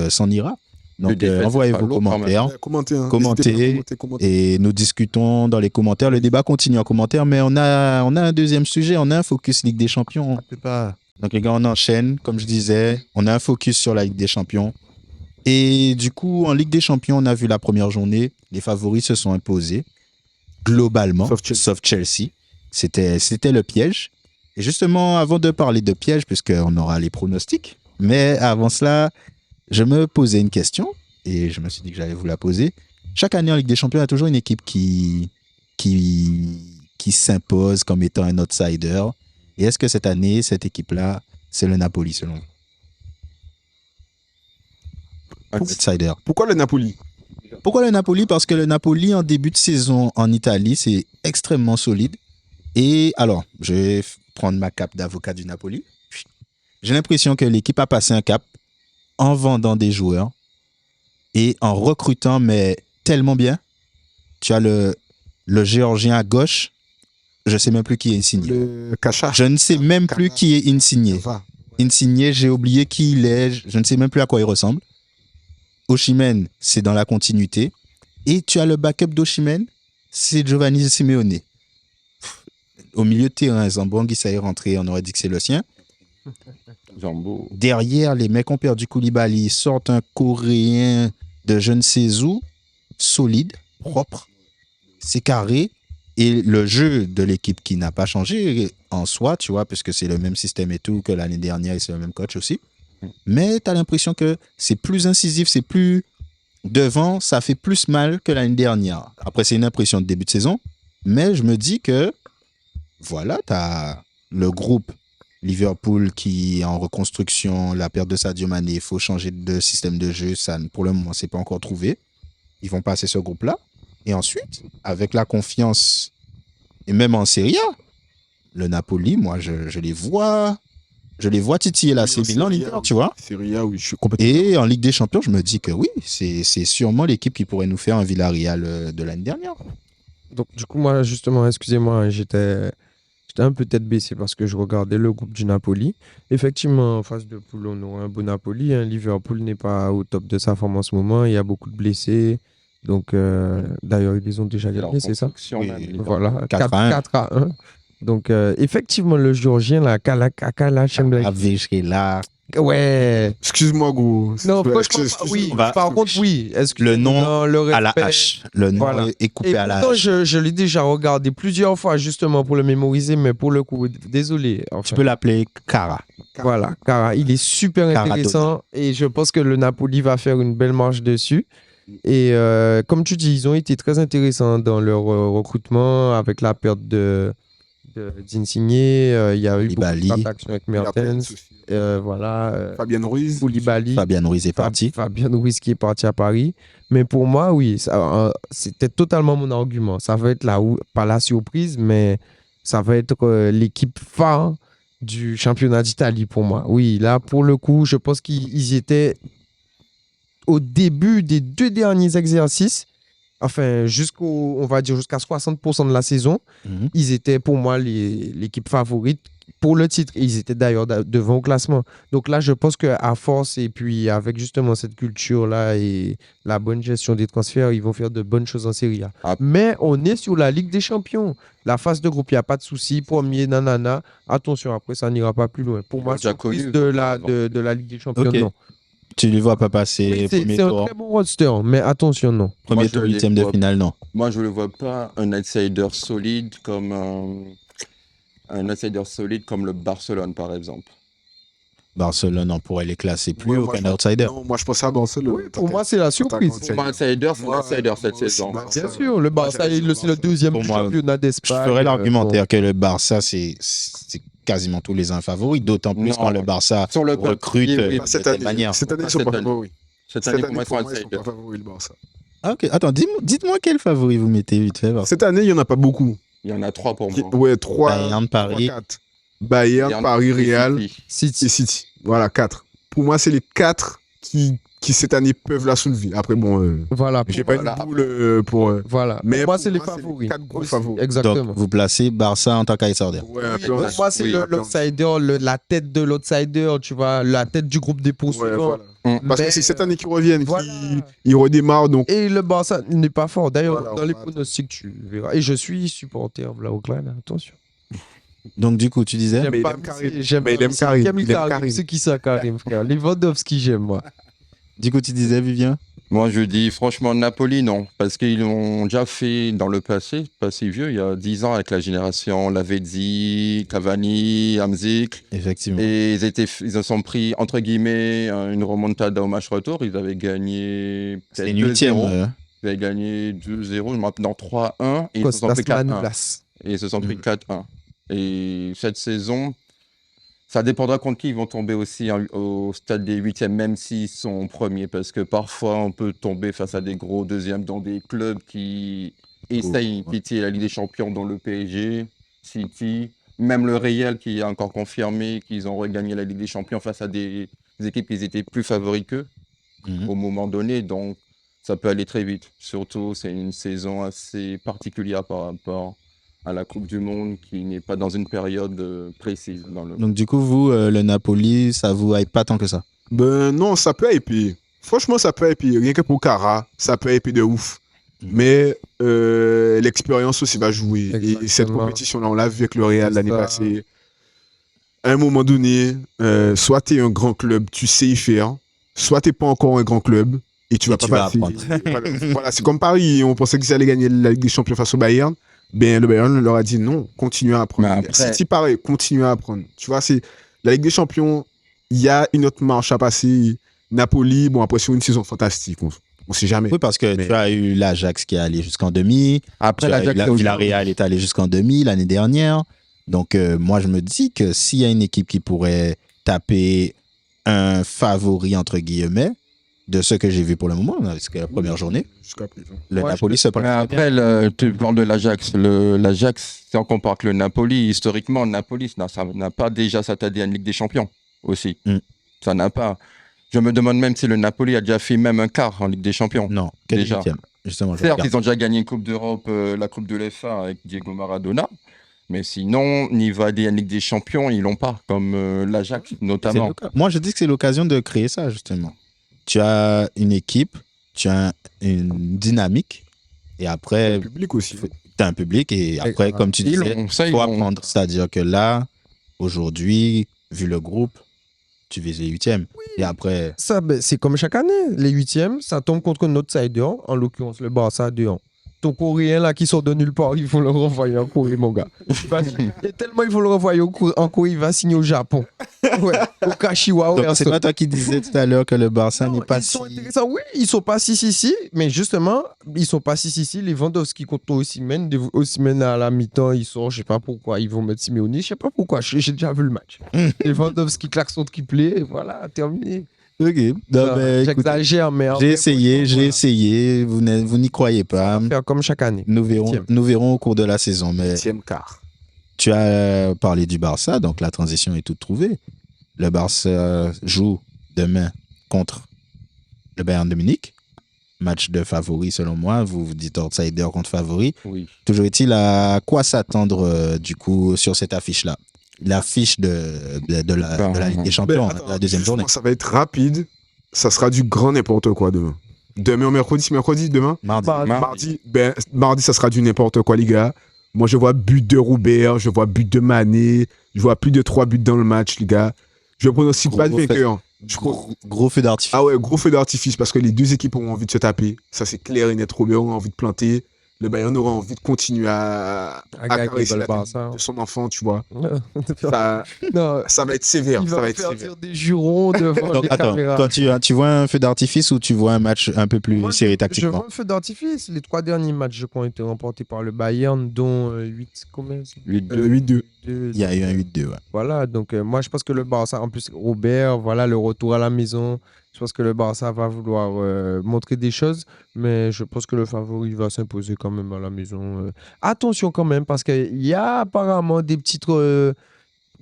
s'en ira? Donc envoyez vos commentaires, Commentez, hein. commentez, et nous discutons dans les commentaires. Le débat continue en commentaire, mais on a un deuxième sujet, on a un focus Ligue des Champions. On peut pas... Donc les gars, on enchaîne, comme je disais, on a un focus sur la Ligue des Champions. Et du coup, en Ligue des Champions, on a vu la première journée, les favoris se sont imposés, globalement, sauf Chelsea. C'était le piège. Et justement, avant de parler de piège, puisqu'on aura les pronostics, mais avant cela, je me posais une question, et je me suis dit que j'allais vous la poser. Chaque année en Ligue des Champions, il y a toujours une équipe qui s'impose comme étant un outsider. Et est-ce que cette année, cette équipe-là, c'est le Napoli, selon vous? Outsider. Pourquoi le Napoli? Pourquoi le Napoli? Parce que le Napoli, en début de saison en Italie, c'est extrêmement solide. Et alors, je vais prendre ma cape d'avocat du Napoli. J'ai l'impression que l'équipe a passé un cap en vendant des joueurs et en recrutant, mais tellement bien. Tu as le Géorgien à gauche. Je ne sais même plus qui est Insigné. Le Kacha. Je ne sais même plus qui est Insigné. Ça va. Insigné, j'ai oublié qui il est. Je ne sais même plus à quoi il ressemble. Osimhen, c'est dans la continuité. Et tu as le backup d'Osimhen, c'est Giovanni Simeone. Au milieu de terrain, Zambangui, ça est rentré, on aurait dit que c'est le sien. Jambo. Derrière, les mecs ont perdu Koulibaly, ils sortent un Coréen de je ne sais où, solide, propre, c'est carré. Et le jeu de l'équipe qui n'a pas changé en soi, tu vois, puisque c'est le même système et tout que l'année dernière et c'est le même coach aussi. Mais tu as l'impression que c'est plus incisif, c'est plus devant, ça fait plus mal que l'année dernière. Après, c'est une impression de début de saison, mais je me dis que voilà, tu as le groupe Liverpool qui est en reconstruction, la perte de Sadio Mané, il faut changer de système de jeu, ça pour le moment, c'est pas encore trouvé. Ils vont passer ce groupe-là. Et ensuite, avec la confiance, et même en Serie A, le Napoli, moi, je les vois titiller la C Milan, l'Inter, tu vois. Serie A, oui, je suis complètement. Et en Ligue des Champions, je me dis que oui, c'est sûrement l'équipe qui pourrait nous faire un Villarreal de l'année dernière. Donc, du coup, moi, justement, excusez-moi, j'étais un peu tête baissée parce que je regardais le groupe du Napoli. Effectivement, en phase de poule, on aura un beau Napoli. Hein. Liverpool n'est pas au top de sa forme en ce moment. Il y a beaucoup de blessés. Donc, d'ailleurs, ils les ont déjà gagnés, c'est ça? Oui, Voilà, 4 à 1. 4 à 1. Donc, effectivement, le Géorgien, la Kala Chamberlain. là. Ouais. Excuse-moi, gros. Non, franchement, oui. On va- Par contre, oui. Le nom Non, le à la respect. hache. Le nom Voilà. est coupé Et à la pourtant, hache. je l'ai déjà regardé plusieurs fois, justement, pour le mémoriser, mais pour le coup, désolé. Enfin, Tu peux l'appeler Cara. voilà, car il est super Caradona. intéressant et je pense que le Napoli va faire une belle marche dessus. Et comme tu dis, ils ont été très intéressants dans leur recrutement avec la perte d'Insigne. Il y a eu beaucoup Koulibaly. d'interactions avec Mertens. Voilà. Fabien Ruiz. Koulibaly. Fabien Ruiz est parti. Fabien Ruiz qui est parti à Paris. Mais pour moi, oui, c'était totalement mon argument. Ça va être pas la surprise, mais ça va être l'équipe phare du championnat d'Italie pour moi. Oui, là, pour le coup, je pense qu'ils étaient au début des 2 derniers exercices, enfin, on va dire jusqu'à 60% de la saison, Mhm. ils étaient pour moi l'équipe favorite pour le titre. Et ils étaient d'ailleurs devant au classement. Donc là, je pense qu'à force et puis avec justement cette culture-là et la bonne gestion des transferts, ils vont faire de bonnes choses en Serie A. Ah. Mais on est sur la Ligue des Champions. La phase de groupe, il n'y a pas de souci. Premier, nanana. Attention, après, ça n'ira pas plus loin. Pour moi, déjà surprise connu. de la Ligue des Champions, Ok. non. Tu ne les vois pas passer Oui, premier c'est un tour. très bon roster, mais attention, non. Premier Moi, je tour, les huitième de vois- finale, non. Moi, je ne le vois pas un outsider solide comme le Barcelone, par exemple. Barcelone, on pourrait les classer plus Ouais, haut moi, qu'un outsider. Non, moi je pensais à Barcelone. Oui, pour moi, c'est la surprise. Pour moi, outsider, c'est Ouais, l'outsider cette moi aussi, saison. bah, Bien ça- sûr, le Barça, j'allais dire c'est le Barça. deuxième Pour du moi, championnat Je d'Espagne. ferais l'argumentaire que le Barça, c'est quasiment tous les uns favoris, d'autant plus Non. quand le Barça Sur le recrute papier, oui, de Pas cette telle année. manière. Cette année, Pas ils sont cette pas année. favoris. Cette Cette année, année, pour moi, ils pour sont moi, ils sont outsiders. pas favoris, le Barça. Ah, ok. Attends, dites-moi quel favori vous mettez vite fait. Barça. Cette année, il n'y en a pas beaucoup. Il y en a 3 pour moi. Ouais, 3. Bayern, Paris. 4. Bayern, Paris, Real City. et City. Voilà, 4. Pour moi, c'est les 4 qui cette année peuvent la soulever. Après, bon, Voilà. j'ai pas Voilà. une boule pour. Voilà. Mais pour moi, pour c'est les moi, c'est les favoris. 4 gros Aussi, favoris. Exactement. Donc, vous placez Barça en tant qu'outsider. Ouais, un Oui, peu pour en moi, dessous. c'est oui, l'outsider, la tête de l'outsider, tu vois, la tête du groupe des Ouais, poursuivants. voilà. Parce Mais, que c'est cette année qu'ils reviennent, voilà. qu'ils redémarrent. Donc, Et le Barça n'est pas fort. D'ailleurs, Voilà, dans les voilà. pronostics, tu verras. Et je suis supporter Blaugrana, attention. Donc, du coup, tu disais Mais il pas aime Karim. J'aime Mais il aime c'est Karim. Karim Il aime Karim. Karim. C'est qui ça, Karim, frère? Lewandowski, j'aime, moi. Du coup, tu disais, Vivien Moi, je dis franchement Napoli, non. Parce qu'ils l'ont déjà fait dans le passé, pas si vieux, il y a 10 ans avec la génération Lavezzi, Cavani, Hamzik. Effectivement. Et ils se sont pris, entre guillemets, une remontada au match retour. Ils avaient gagné C'est peut-être une huitième. 2-0. Ils avaient gagné 2-0, je me rappelle, dans 3-1. Et ils se sont Costas pris 4-1. Manolas. Et ils se sont pris Mhm. 4-1. Et cette saison, ça dépendra contre qui ils vont tomber aussi au stade des huitièmes, même s'ils sont premiers. Parce que parfois, on peut tomber face à des gros deuxièmes dans des clubs qui essayent de pitié la Ligue des Champions, dont le PSG, City, même le Real qui a encore confirmé qu'ils ont regagné la Ligue des Champions face à des équipes qui étaient plus favoris qu'eux au moment donné. Donc, ça peut aller très vite. Surtout, c'est une saison assez particulière par rapport à la Coupe du Monde qui n'est pas dans une période précise. Donc, du coup, vous, le Napoli, ça vous hype pas tant que ça? Ben non, ça peut hyper. Franchement, ça peut hyper. Rien que pour Cara, ça peut hyper de ouf. Mais l'expérience aussi va jouer. Et cette compétition-là, on l'a vu avec le Real l'année passée. À un moment donné, soit tu es un grand club, tu sais y faire, soit tu n'es pas encore un grand club et tu vas pas passer. Voilà, c'est comme Paris, on pensait qu'ils allaient gagner la Ligue des Champions face au Bayern. Ben, le Bayern leur a dit non, continuez à apprendre. C'est pareil, continuez à apprendre. Tu vois, c'est la Ligue des Champions, il y a une autre marche à passer. Napoli, bon, après, c'est une saison fantastique. On sait jamais. Oui, parce que tu as eu l'Ajax qui est allé jusqu'en demi. Après, la Villarreal est allé jusqu'en demi l'année dernière. Donc, moi, je me dis que s'il y a une équipe qui pourrait taper un favori, entre guillemets, de ce que j'ai vu pour le moment, parce que la première journée, le Napoli se prend. Après, tu parles de l'Ajax. L'Ajax, si on compare que le Napoli, historiquement, Napoli ça n'a pas déjà s'attardé à une Ligue des Champions aussi. Ça n'a pas. Je me demande même si le Napoli a déjà fait même un quart en Ligue des Champions. Non, déjà. Justement, certes, ils ont déjà gagné une Coupe d'Europe, la Coupe de l'UEFA avec Diego Maradona. Mais sinon, niveau de la Ligue des Champions, ils l'ont pas, comme l'Ajax notamment. Moi, je dis que c'est l'occasion de créer ça, justement. Tu as une équipe, tu as une dynamique, et après, tu as un public, et après, comme tu disais, il faut apprendre. C'est-à-dire que là, aujourd'hui, vu le groupe, tu vises les huitièmes. Oui. Et après... Ça, c'est comme chaque année. Les huitièmes, ça tombe contre notre outsider, en l'occurrence le Barça dehors. Ton Coréen là qui sort de nulle part, il faut le renvoyer en Corée, mon gars. Et tellement il faut le renvoyer en Corée, il va signer au Japon. Ouais, au Kashiwa. Donc, c'est pas toi qui disais tout à l'heure que le Barça n'est pas si... Oui, ils sont pas si, mais justement, ils sont pas si. Les Lewandowski contre Osimhen à la mi-temps, ils sont, je sais pas pourquoi, ils vont mettre Simeone, je sais pas pourquoi, j'ai déjà vu le match. Lewandowski claque son triplé, voilà, terminé. Ok. J'exagère, mais j'ai essayé. Vous n'y croyez pas. Faire comme chaque année. Nous verrons au cours de la saison. Mais 8e quart. Tu as parlé du Barça, donc la transition est toute trouvée. Le Barça joue demain contre le Bayern de Munich. Match de favori, selon moi. Vous dites outsider contre favori. Oui. Toujours est-il à quoi s'attendre du coup sur cette affiche-là? L'affiche de la Ligue des Champions, la deuxième journée. Ça va être rapide. Ça sera du grand n'importe quoi demain. Demain, mercredi, demain Mardi, ça sera du n'importe quoi, les gars. Moi, je vois but de Robert, je vois but de Mané, je vois plus de 3 buts dans le match, les gars. Je pronostique pas de vainqueur. Gros feu d'artifice. Ah ouais, gros feu d'artifice parce que les deux équipes auront envie de se taper. Ça, c'est clair et net. Robert aura envie de planter. Le Bayern aura envie de continuer à caresser la tête de son enfant, tu vois. Ça va être sévère. Ça va être sévère. Des jurons devant les caméras. Toi, tu vois un feu d'artifice ou tu vois un match un peu plus serré tactiquement? Je vois un feu d'artifice. Les 3 derniers matchs, je crois, ont été remportés par le Bayern, dont 8-2. Il y a eu un 8-2, ouais. Voilà, donc moi, je pense que le Barça, en plus, Robert, voilà, le retour à la maison... Je pense que le Barça va vouloir montrer des choses, mais je pense que le favori va s'imposer quand même à la maison. Attention quand même, parce qu'il y a apparemment des petites...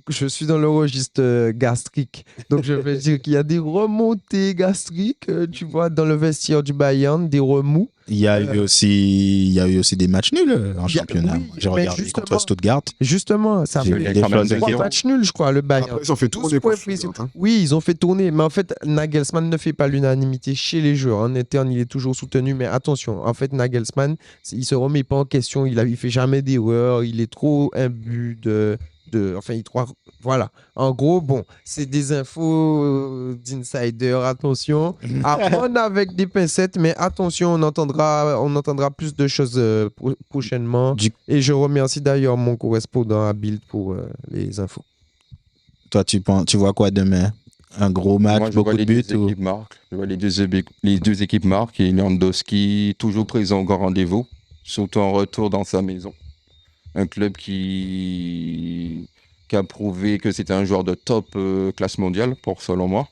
je suis dans le registre gastrique, donc je vais dire qu'il y a des remontées gastriques, tu vois, dans le vestiaire du Bayern, des remous. Il y a eu aussi des matchs nuls en championnat. Oui, j'ai regardé contre Stuttgart. Justement, ça fait 3 matchs nuls, je crois, le Bayern. Après, ils ont fait tourner. Oui, ils ont fait tourner, mais en fait, Nagelsmann ne fait pas l'unanimité chez les joueurs. En interne, il est toujours soutenu, mais attention, en fait, Nagelsmann, il se remet pas en question, il fait jamais d'erreur, il est trop imbu voilà. En gros, bon, c'est des infos d'insider, attention. À prendre avec des pincettes, mais attention, on entendra plus de choses prochainement. Et je remercie d'ailleurs mon correspondant à Bild pour les infos. Toi, tu vois quoi demain? Un gros match, moi, beaucoup de buts? Je vois les deux équipes marquent et Lewandowski toujours présent au grand rendez-vous, surtout en retour dans sa maison. Un club qui a prouvé que c'était un joueur de top classe mondiale, selon moi.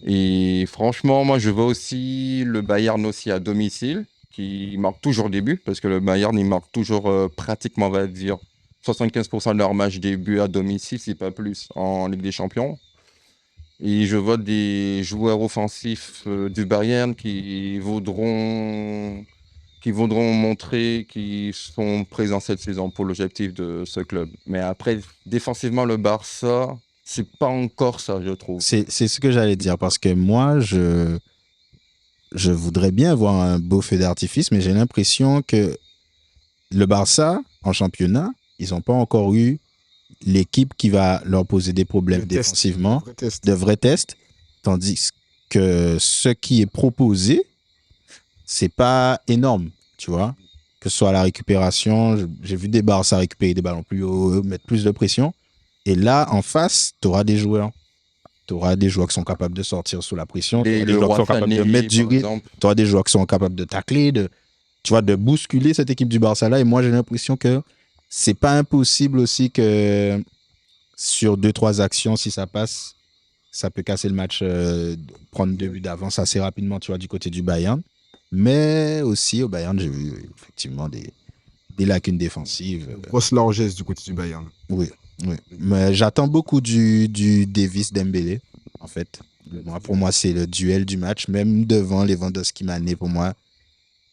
Et franchement, moi, je vois aussi le Bayern aussi à domicile, qui marque toujours des buts, parce que le Bayern, il marque toujours pratiquement, on va dire, 75% de leurs matchs début à domicile, c'est pas plus, en Ligue des Champions. Et je vois des joueurs offensifs du Bayern qui voudront montrer qu'ils sont présents cette saison pour l'objectif de ce club. Mais après, défensivement, le Barça, c'est pas encore ça, je trouve. C'est ce que j'allais dire, parce que moi, je voudrais bien avoir un beau feu d'artifice, mais j'ai l'impression que le Barça, en championnat, ils n'ont pas encore eu l'équipe qui va leur poser des problèmes défensivement, de vrais tests, tandis que ce qui est proposé, c'est pas énorme, tu vois. Que ce soit à la récupération, j'ai vu des Barça récupérer des ballons plus haut, mettre plus de pression. Et là, en face, tu auras des joueurs. Tu auras des joueurs qui sont capables de sortir sous la pression. Tu auras des joueurs qui sont capables de mettre du rythme. Tu auras des joueurs qui sont capables de tacler, tu vois, de bousculer cette équipe du Barça-là. Et moi, j'ai l'impression que c'est pas impossible aussi que sur 2-3 actions, si ça passe, ça peut casser le match, prendre 2 buts d'avance assez rapidement, tu vois, du côté du Bayern. Mais aussi, au Bayern, j'ai vu effectivement des lacunes défensives. Grosse largesse du côté du Bayern. Oui. Mais j'attends beaucoup du Davis Dembélé, en fait. Pour moi, c'est le duel du match. Même devant Lewandowski, Mané, pour moi,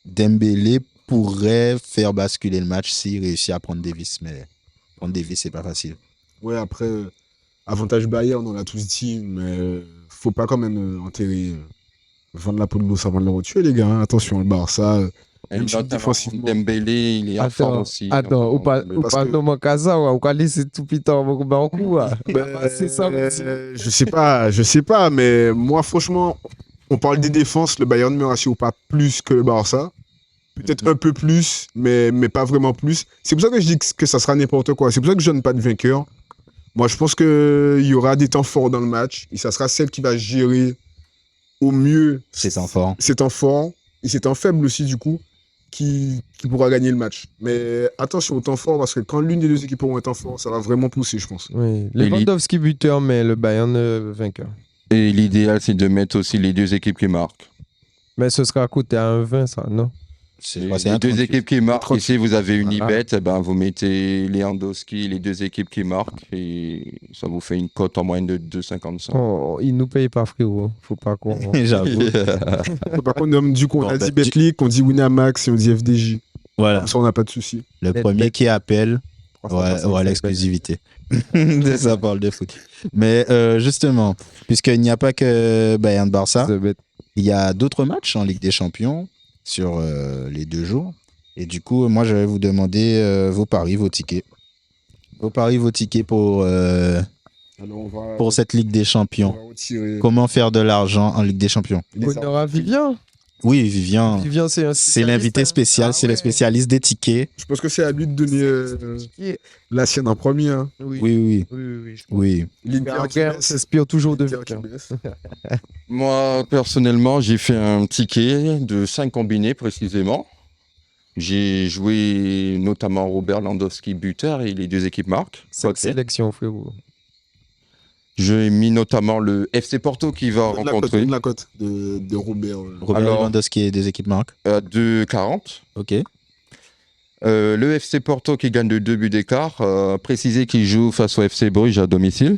Dembélé pourrait faire basculer le match s'il réussit à prendre Davis. Mais prendre Davis, c'est pas facile. Ouais, après, avantage Bayern, on l'a tous dit, mais faut pas quand même enterrer, vendre la peau de l'ours avant de le retuer, les gars. Hein. Attention, le Barça. Même si défensivement. Dembélé, il est en forme aussi. Attends, ou pas non casa ou pas laisser tout pitant au Baroku. C'est ça. Je sais pas, mais moi, franchement, on parle des défenses, le Bayern me rassure pas plus que le Barça. Peut-être un peu plus, mais pas vraiment plus. C'est pour ça que je dis que ça sera n'importe quoi. C'est pour ça que je donne pas de vainqueur. Moi, je pense qu'il y aura des temps forts dans le match et ça sera celle qui va gérer au mieux ces temps forts. Ces temps forts et ces temps faibles aussi, du coup, qui pourra gagner le match. Mais attention au temps fort, parce que quand l'une des deux équipes auront un temps fort, ça va vraiment pousser, je pense. Oui, Lewandowski buteur, mais le Bayern vainqueur. Et l'idéal, c'est de mettre aussi les deux équipes qui marquent. Mais ce sera à coûter à 1,20, ça, non? Les deux équipes qui marquent, ici vous avez une ibet, vous mettez Lewandowski, les deux équipes qui marquent, et ça vous fait une cote en moyenne de 2,55. Oh, ils nous payent pas, frérot. Faut pas qu'on. J'avoue. Faut pas qu'on nomme du coup, on a dit Betclic, on dit Winamax et on dit FDJ. Voilà. Comme ça, on n'a pas de souci. Le premier qui appelle aura l'exclusivité. Ça parle de foot. Mais justement, puisqu'il n'y a pas que Bayern-Barça, il y a d'autres matchs en Ligue des Champions sur les 2 jours. Et du coup, moi, je vais vous demander vos paris, vos tickets. Vos paris, vos tickets pour cette Ligue des Champions. Comment faire de l'argent en Ligue des Champions? Honneur à Vivian. Oui, Vivian. Vivian, c'est l'invité spécial, c'est le spécialiste des tickets. Je pense que c'est à lui de donner la sienne en premier. Hein. Oui. L'Inter s'inspire toujours de Vivian. Moi, personnellement, j'ai fait un ticket de 5 combinés précisément. J'ai joué notamment Robert Lewandowski buteur et les deux équipes marquent. Cette sélection, frérot. J'ai mis notamment le FC Porto qui va rencontrer. La cote de Robert. Robert Lewandowski et des équipes marquent. 2,40. Ok. Le FC Porto qui gagne de 2 buts d'écart. Préciser qu'ils jouent face au FC Bruges à domicile.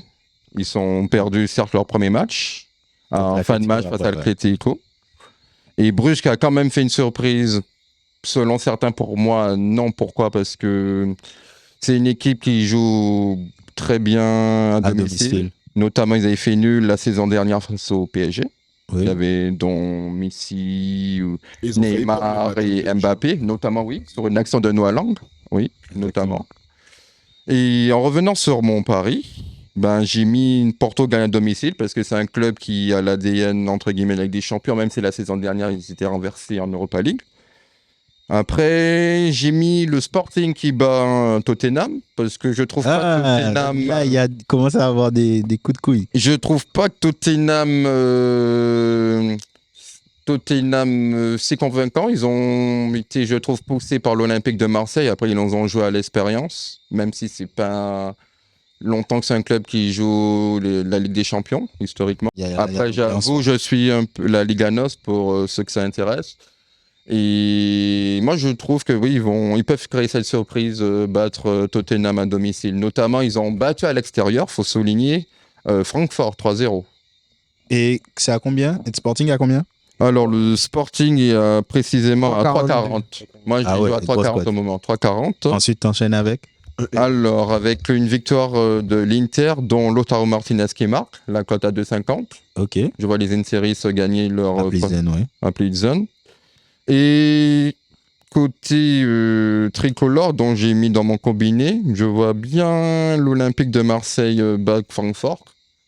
Ils sont perdus, certes, leur premier match. En fin de match face à l'Atlético. Et Bruges qui a quand même fait une surprise. Selon certains, pour moi, non. Pourquoi? Parce que c'est une équipe qui joue très bien à domicile. Notamment, ils avaient fait nul la saison dernière face au PSG. Oui. Il y avait dont Messi, Neymar et Mbappé, notamment, oui, sur une action de Noah Lang. Oui, notamment. Et en revenant sur mon pari, j'ai mis Porto gagne à domicile parce que c'est un club qui a l'ADN, entre guillemets, avec des champions, même si la saison dernière, ils étaient renversés en Europa League. Après, j'ai mis le Sporting qui bat Tottenham parce que je trouve pas que Tottenham. Là, il commence à avoir des coups de couilles. Je trouve pas que Tottenham c'est convaincant. Ils ont été, je trouve, poussés par l'Olympique de Marseille. Après, ils ont joué à l'expérience, même si c'est pas longtemps que c'est un club qui joue la Ligue des Champions historiquement. Après, j'avoue, je suis un peu la Liga NOS pour ceux que ça intéresse. Et moi, je trouve que oui, ils peuvent créer cette surprise, battre Tottenham à domicile. Notamment, ils ont battu à l'extérieur, faut souligner, Francfort 3-0. Et c'est à combien? Et le Sporting à combien? Alors, le Sporting est précisément à 3,40. Moi, je joue à 3,40 au moment. 3,40. Ensuite, t'enchaînes avec? Alors, avec une victoire de l'Inter, dont Lautaro Martinez qui marque, la cote à 2,50. Ok. Je vois les Inseris gagner leur À Plizen, ouais. à Plizen. Et côté tricolore, dont j'ai mis dans mon combiné, je vois bien l'Olympique de Marseille battre Francfort.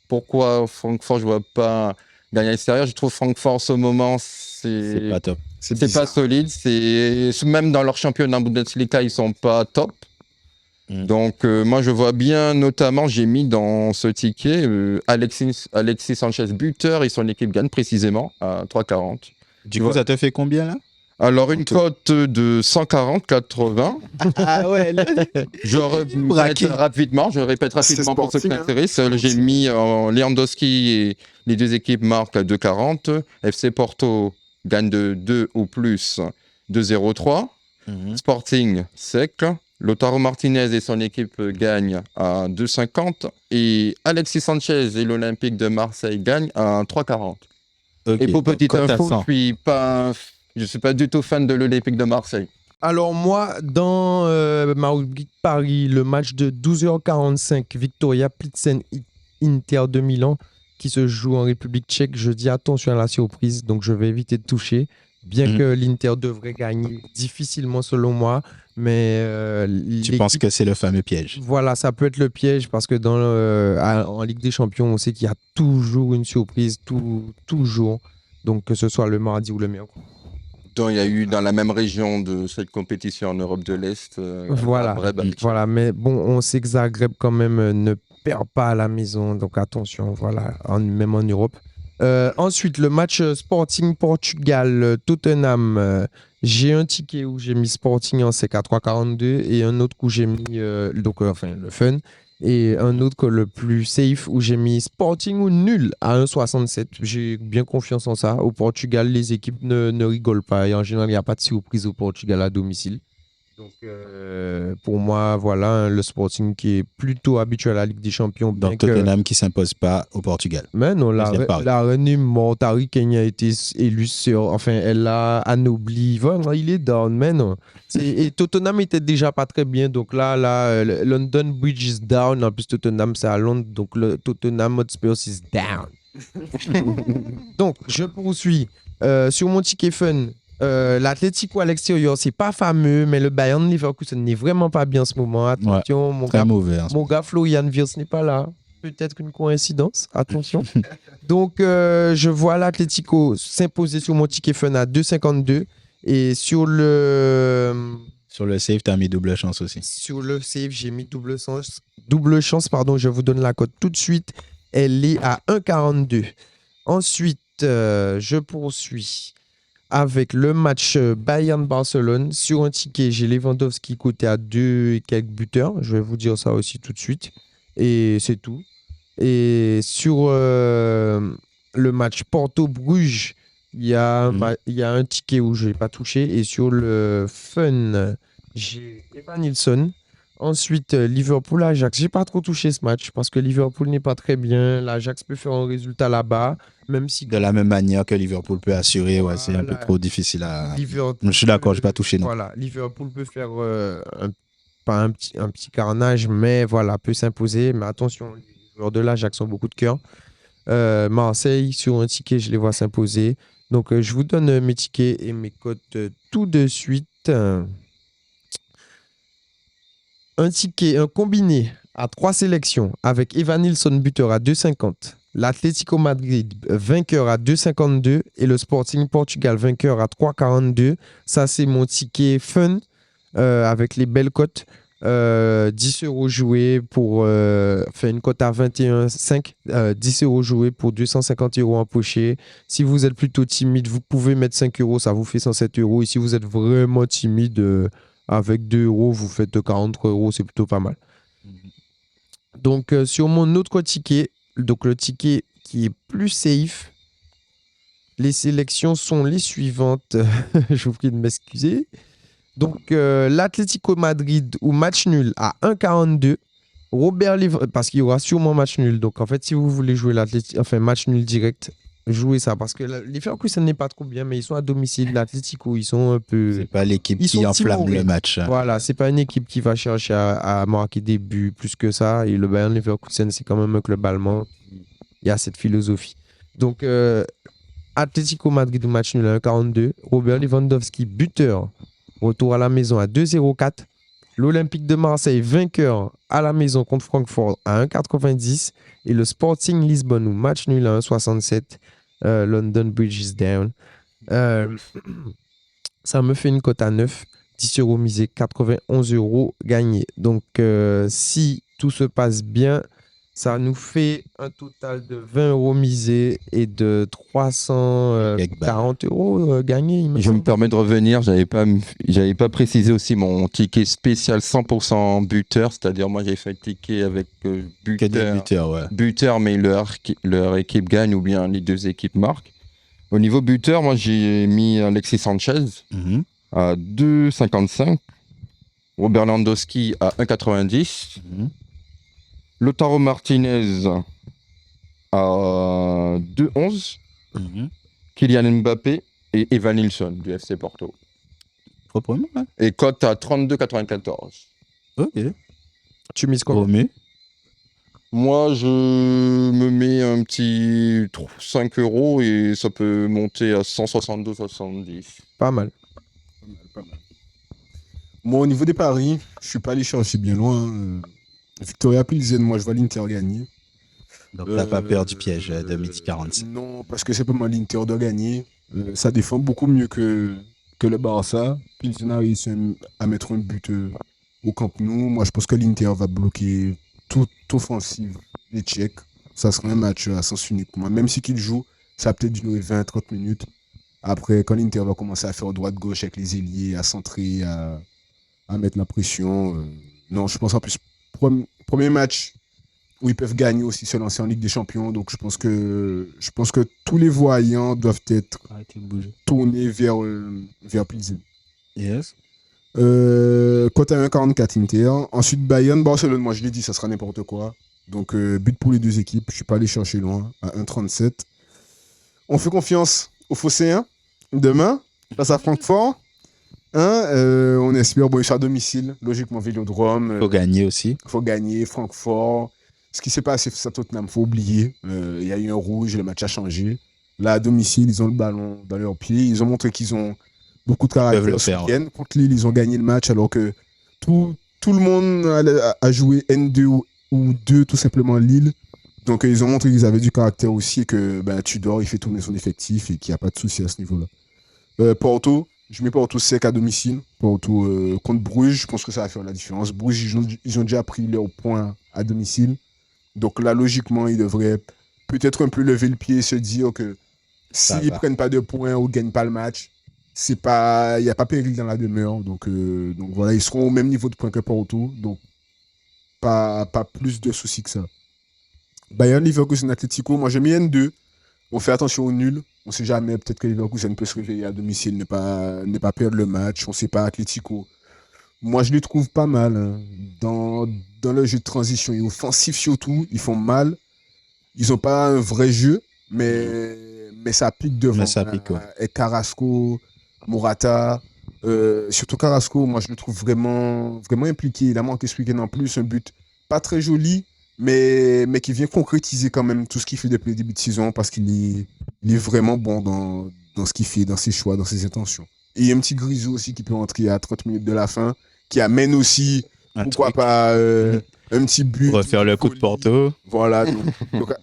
Pourquoi Francfort, je vois pas gagner à l'extérieur? Je trouve Francfort en ce moment, C'est pas top. c'est pas solide. Même dans leur championnat Bundesliga, ils sont pas top. Donc moi je vois bien, notamment j'ai mis dans ce ticket Alexis Sanchez buteur et son équipe gagne précisément à 3,40. Du coup, ça te fait combien là? Alors une cote de 140-80. Ah ouais, Je répète rapidement pour ceux qui s'intéressent. J'ai mis Lewandowski et les deux équipes marquent à 2,40. FC Porto gagne de 2 ou plus 2,03. Sporting sec. Lautaro Martinez et son équipe gagnent à 2,50 et Alexis Sanchez et l'Olympique de Marseille gagnent à 3,40. Okay. Et pour petite info, je suis pas du tout fan de l'Olympique de Marseille. Alors moi, dans ma rubrique Paris, le match de 12h45, Victoria Plizen Inter de Milan, qui se joue en République tchèque, je dis attention à la surprise, donc je vais éviter de toucher. Bien que l'Inter devrait gagner difficilement selon moi, mais... tu penses que c'est le fameux piège? Voilà, ça peut être le piège parce que en Ligue des Champions, on sait qu'il y a toujours une surprise, toujours. Donc que ce soit le mardi ou le mercredi. Donc il y a eu dans la même région de cette compétition en Europe de l'Est. Voilà, mais bon, on sait que Zagreb quand même ne perd pas à la maison, donc attention, voilà, même en Europe. Ensuite, le match Sporting Portugal, Tottenham. J'ai un ticket où j'ai mis Sporting en sec à 3,42 et un autre où j'ai mis le fun. Et un autre le plus safe où j'ai mis Sporting ou nul à 1,67. J'ai bien confiance en ça. Au Portugal, les équipes ne rigolent pas. Et en général, il n'y a pas de surprise au Portugal à domicile. Donc, pour moi, voilà, le Sporting qui est plutôt habitué à la Ligue des Champions. Donc, Tottenham qui ne s'impose pas au Portugal. Mais non, la reine Mortari Kenya a été élue sur... Enfin, elle a anobli. Voilà, il est down, mais non. Et Tottenham était déjà pas très bien. Donc là, London Bridge is down. En plus, Tottenham, c'est à Londres. Donc, le Tottenham Hotspur is down. Donc, je poursuis. Sur mon ticket fun... l'Atlético à l'extérieur, c'est pas fameux, mais le Bayern Leverkusen n'est vraiment pas bien en ce moment. Attention, mon gars Florian Wirtz n'est pas là. Peut-être qu'une coïncidence. Attention. Donc, je vois l'Atlético s'imposer sur mon ticket fun à 2,52. Et sur le save, tu as mis double chance aussi. Sur le save, j'ai mis double chance. Double chance, pardon, je vous donne la cote tout de suite. Elle est à 1,42. Ensuite, je poursuis avec le match Bayern-Barcelone. Sur un ticket, j'ai Lewandowski coté à 2 et quelques buteurs. Je vais vous dire ça aussi tout de suite. Et c'est tout. Et sur le match Porto-Bruges, il y a un ticket où je n'ai pas touché. Et sur le fun, j'ai Evanilson. Ensuite, Liverpool-Ajax. Je n'ai pas trop touché ce match parce que Liverpool n'est pas très bien. L'Ajax peut faire un résultat là-bas. Même si... De la même manière que Liverpool peut assurer, voilà, c'est un peu trop difficile à... Je suis d'accord, je n'ai pas touché. Non. Voilà, Liverpool peut faire pas un petit carnage, mais voilà, peut s'imposer. Mais attention, les joueurs de l'Ajax ont beaucoup de cœur. Marseille, sur un ticket, je les vois s'imposer. Donc, je vous donne mes tickets et mes cotes tout de suite. Un ticket, un combiné à 3 sélections avec Evanilson buteur à 2,50. L'Atlético Madrid vainqueur à 2,52 et le Sporting Portugal vainqueur à 3,42. Ça, c'est mon ticket fun avec les belles cotes. 10 € joués pour faire une cote à 21,5. 10 € joués pour 250 € empochés. Si vous êtes plutôt timide, vous pouvez mettre 5 €, ça vous fait 107 €. Et si vous êtes vraiment timide, avec 2 €, vous faites 43 €, c'est plutôt pas mal. Donc, sur mon autre ticket, donc le ticket qui est plus safe, Les sélections sont les suivantes. Je vous prie de m'excuser. Donc, l'Atlético Madrid ou match nul à 1,42. Robert Lewandowski, parce qu'il y aura sûrement match nul. Donc, en fait, si vous voulez jouer match nul direct, jouez ça. Parce que Leverkusen n'est pas trop bien, mais ils sont à domicile. L'Atlético, ils sont un peu. C'est pas l'équipe Ils qui sont enflamme timorés. le match. Voilà, c'est pas une équipe qui va chercher à marquer des buts plus que ça. Et le Bayern Leverkusen, c'est quand même un club allemand. Il y a cette philosophie. Donc, Atlético Madrid ou match nul à 1,42. Robert Lewandowski, buteur. Retour à la maison à 2,04. L'Olympique de Marseille, vainqueur à la maison contre Francfort à 1,90. Et le Sporting Lisbonne ou match nul à 1,67. London Bridge is down. Ça me fait une cote à 9. 10 euros misés, 91 euros gagnés. Donc, si tout se passe bien, ça nous fait un total de 20 euros misés et de 340 euros gagnés. Il me Je me semble. permets de revenir, j'avais pas précisé aussi mon ticket spécial 100% buteur, c'est-à-dire moi j'ai fait le ticket avec Que des buteur, buteurs, ouais. buteur mais leur équipe gagne ou bien les deux équipes marquent. Au niveau buteur, moi j'ai mis Alexis Sanchez Mhm. à 2,55, Robert Lewandowski à 1,90, Mhm. Lautaro Martinez à 2,11, Mhm. Kylian Mbappé et Evan Nilsson du FC Porto. Proprement, ouais. Et cote à 32,94. Ok. Tu mises combien? Promu. Moi, je me mets un petit 5 euros et ça peut monter à 162,70. Pas mal. Pas mal. Moi, au niveau des paris, je suis pas allé chercher bien loin. Victoria Pilsen, moi, je vois l'Inter gagner. Donc, t'as pas peur du piège de midi 46. Non, parce que c'est pas mal l'Inter de gagner. Ça défend beaucoup mieux que le Barça. Pilsen a réussi à mettre un but au Camp Nou. Moi, je pense que l'Inter va bloquer toute offensive des Tchèques. Ça sera un match à sens unique pour moi. Même si qu'il joue, ça va peut-être durer 20-30 minutes. Après, quand l'Inter va commencer à faire droite-gauche avec les ailiers, à centrer, à mettre la pression. Non, je pense en plus, premier match où ils peuvent gagner aussi, se lancer en Ligue des Champions. Donc, je pense que tous les voyants doivent être Arrêtez de bouger. tournés vers Pilsen. Yes. Cote à 1,44 Inter. Ensuite, Bayern, Barcelone, moi je l'ai dit, ça sera n'importe quoi. Donc, but pour les deux équipes. Je ne suis pas allé chercher loin, à 1,37. On fait confiance aux Phocéens demain, face à Francfort. On espère, bon, ils sont à domicile, logiquement, Vélodrome. Faut gagner aussi. Il faut gagner, Francfort. Ce qui s'est passé face à Tottenham, il faut oublier. Il y a eu un rouge, le match a changé. Là, à domicile, ils ont le ballon dans leurs pieds. Ils ont montré qu'ils ont beaucoup de caractère le ce faire, week-end. Contre Lille, ils ont gagné le match alors que tout le monde a joué N2 ou 2, tout simplement Lille. Donc, ils ont montré qu'ils avaient du caractère aussi et que Tudor, il fait tourner son effectif et qu'il n'y a pas de souci à ce niveau-là. Porto, je mets Porto sec à domicile. Porto contre Bruges, je pense que ça va faire la différence. Bruges, ils ont déjà pris leur point à domicile. Donc là, logiquement, ils devraient peut-être un peu lever le pied et se dire que s'ils ne prennent pas de points ou ne gagnent pas le match, il n'y a pas péril dans la demeure. Donc voilà, ils seront au même niveau de points que Porto. Donc pas plus de soucis que ça. Bayern, Leverkusen, Atletico, moi j'ai mis N2. On fait attention au nul. On ne sait jamais, peut-être que Leverkusen peut se réveiller à domicile, ne pas perdre le match. On ne sait pas, Atletico. Moi, je les trouve pas mal. Hein. Dans le jeu de transition et offensif surtout, ils font mal. Ils n'ont pas un vrai jeu, mais ça pique devant. Mais ça pique, ouais. Et Carrasco, Morata, surtout Carrasco, moi, je le trouve vraiment, vraiment impliqué. Il a manqué ce week-end en plus, un but pas très joli, mais qui vient concrétiser quand même tout ce qu'il fait depuis le début de saison parce qu'il est vraiment bon dans ce qu'il fait, dans ses choix, dans ses intentions. Et il y a un petit Grisou aussi qui peut entrer à 30 minutes de la fin, qui amène aussi, pourquoi pas, un petit but. Refaire le coup de Porto. Voilà,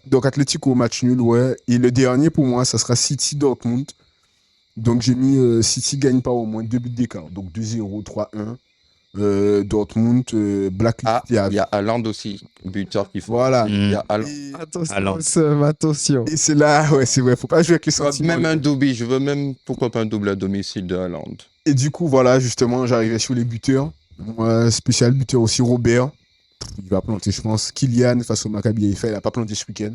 donc Atlético match nul, ouais. Et le dernier pour moi, ça sera City-Dortmund. Donc j'ai mis City gagne pas au moins 2 buts d'écart, donc 2-0, 3-1. Dortmund, Blacklist. Il y a Haaland aussi, buteur qu'il faut. Voilà. Il y a Haaland. Attention. Et c'est là, ouais, c'est vrai, faut pas jouer avec les sentiments. Même un double, je veux même, pourquoi pas un double à domicile de Haaland. Et du coup, voilà, justement, j'arrivais sur les buteurs. Moi, spécial buteur aussi, Robert. Il va planter, je pense. Kylian, face au Maccabi Haïfa, il n'a pas planté ce week-end.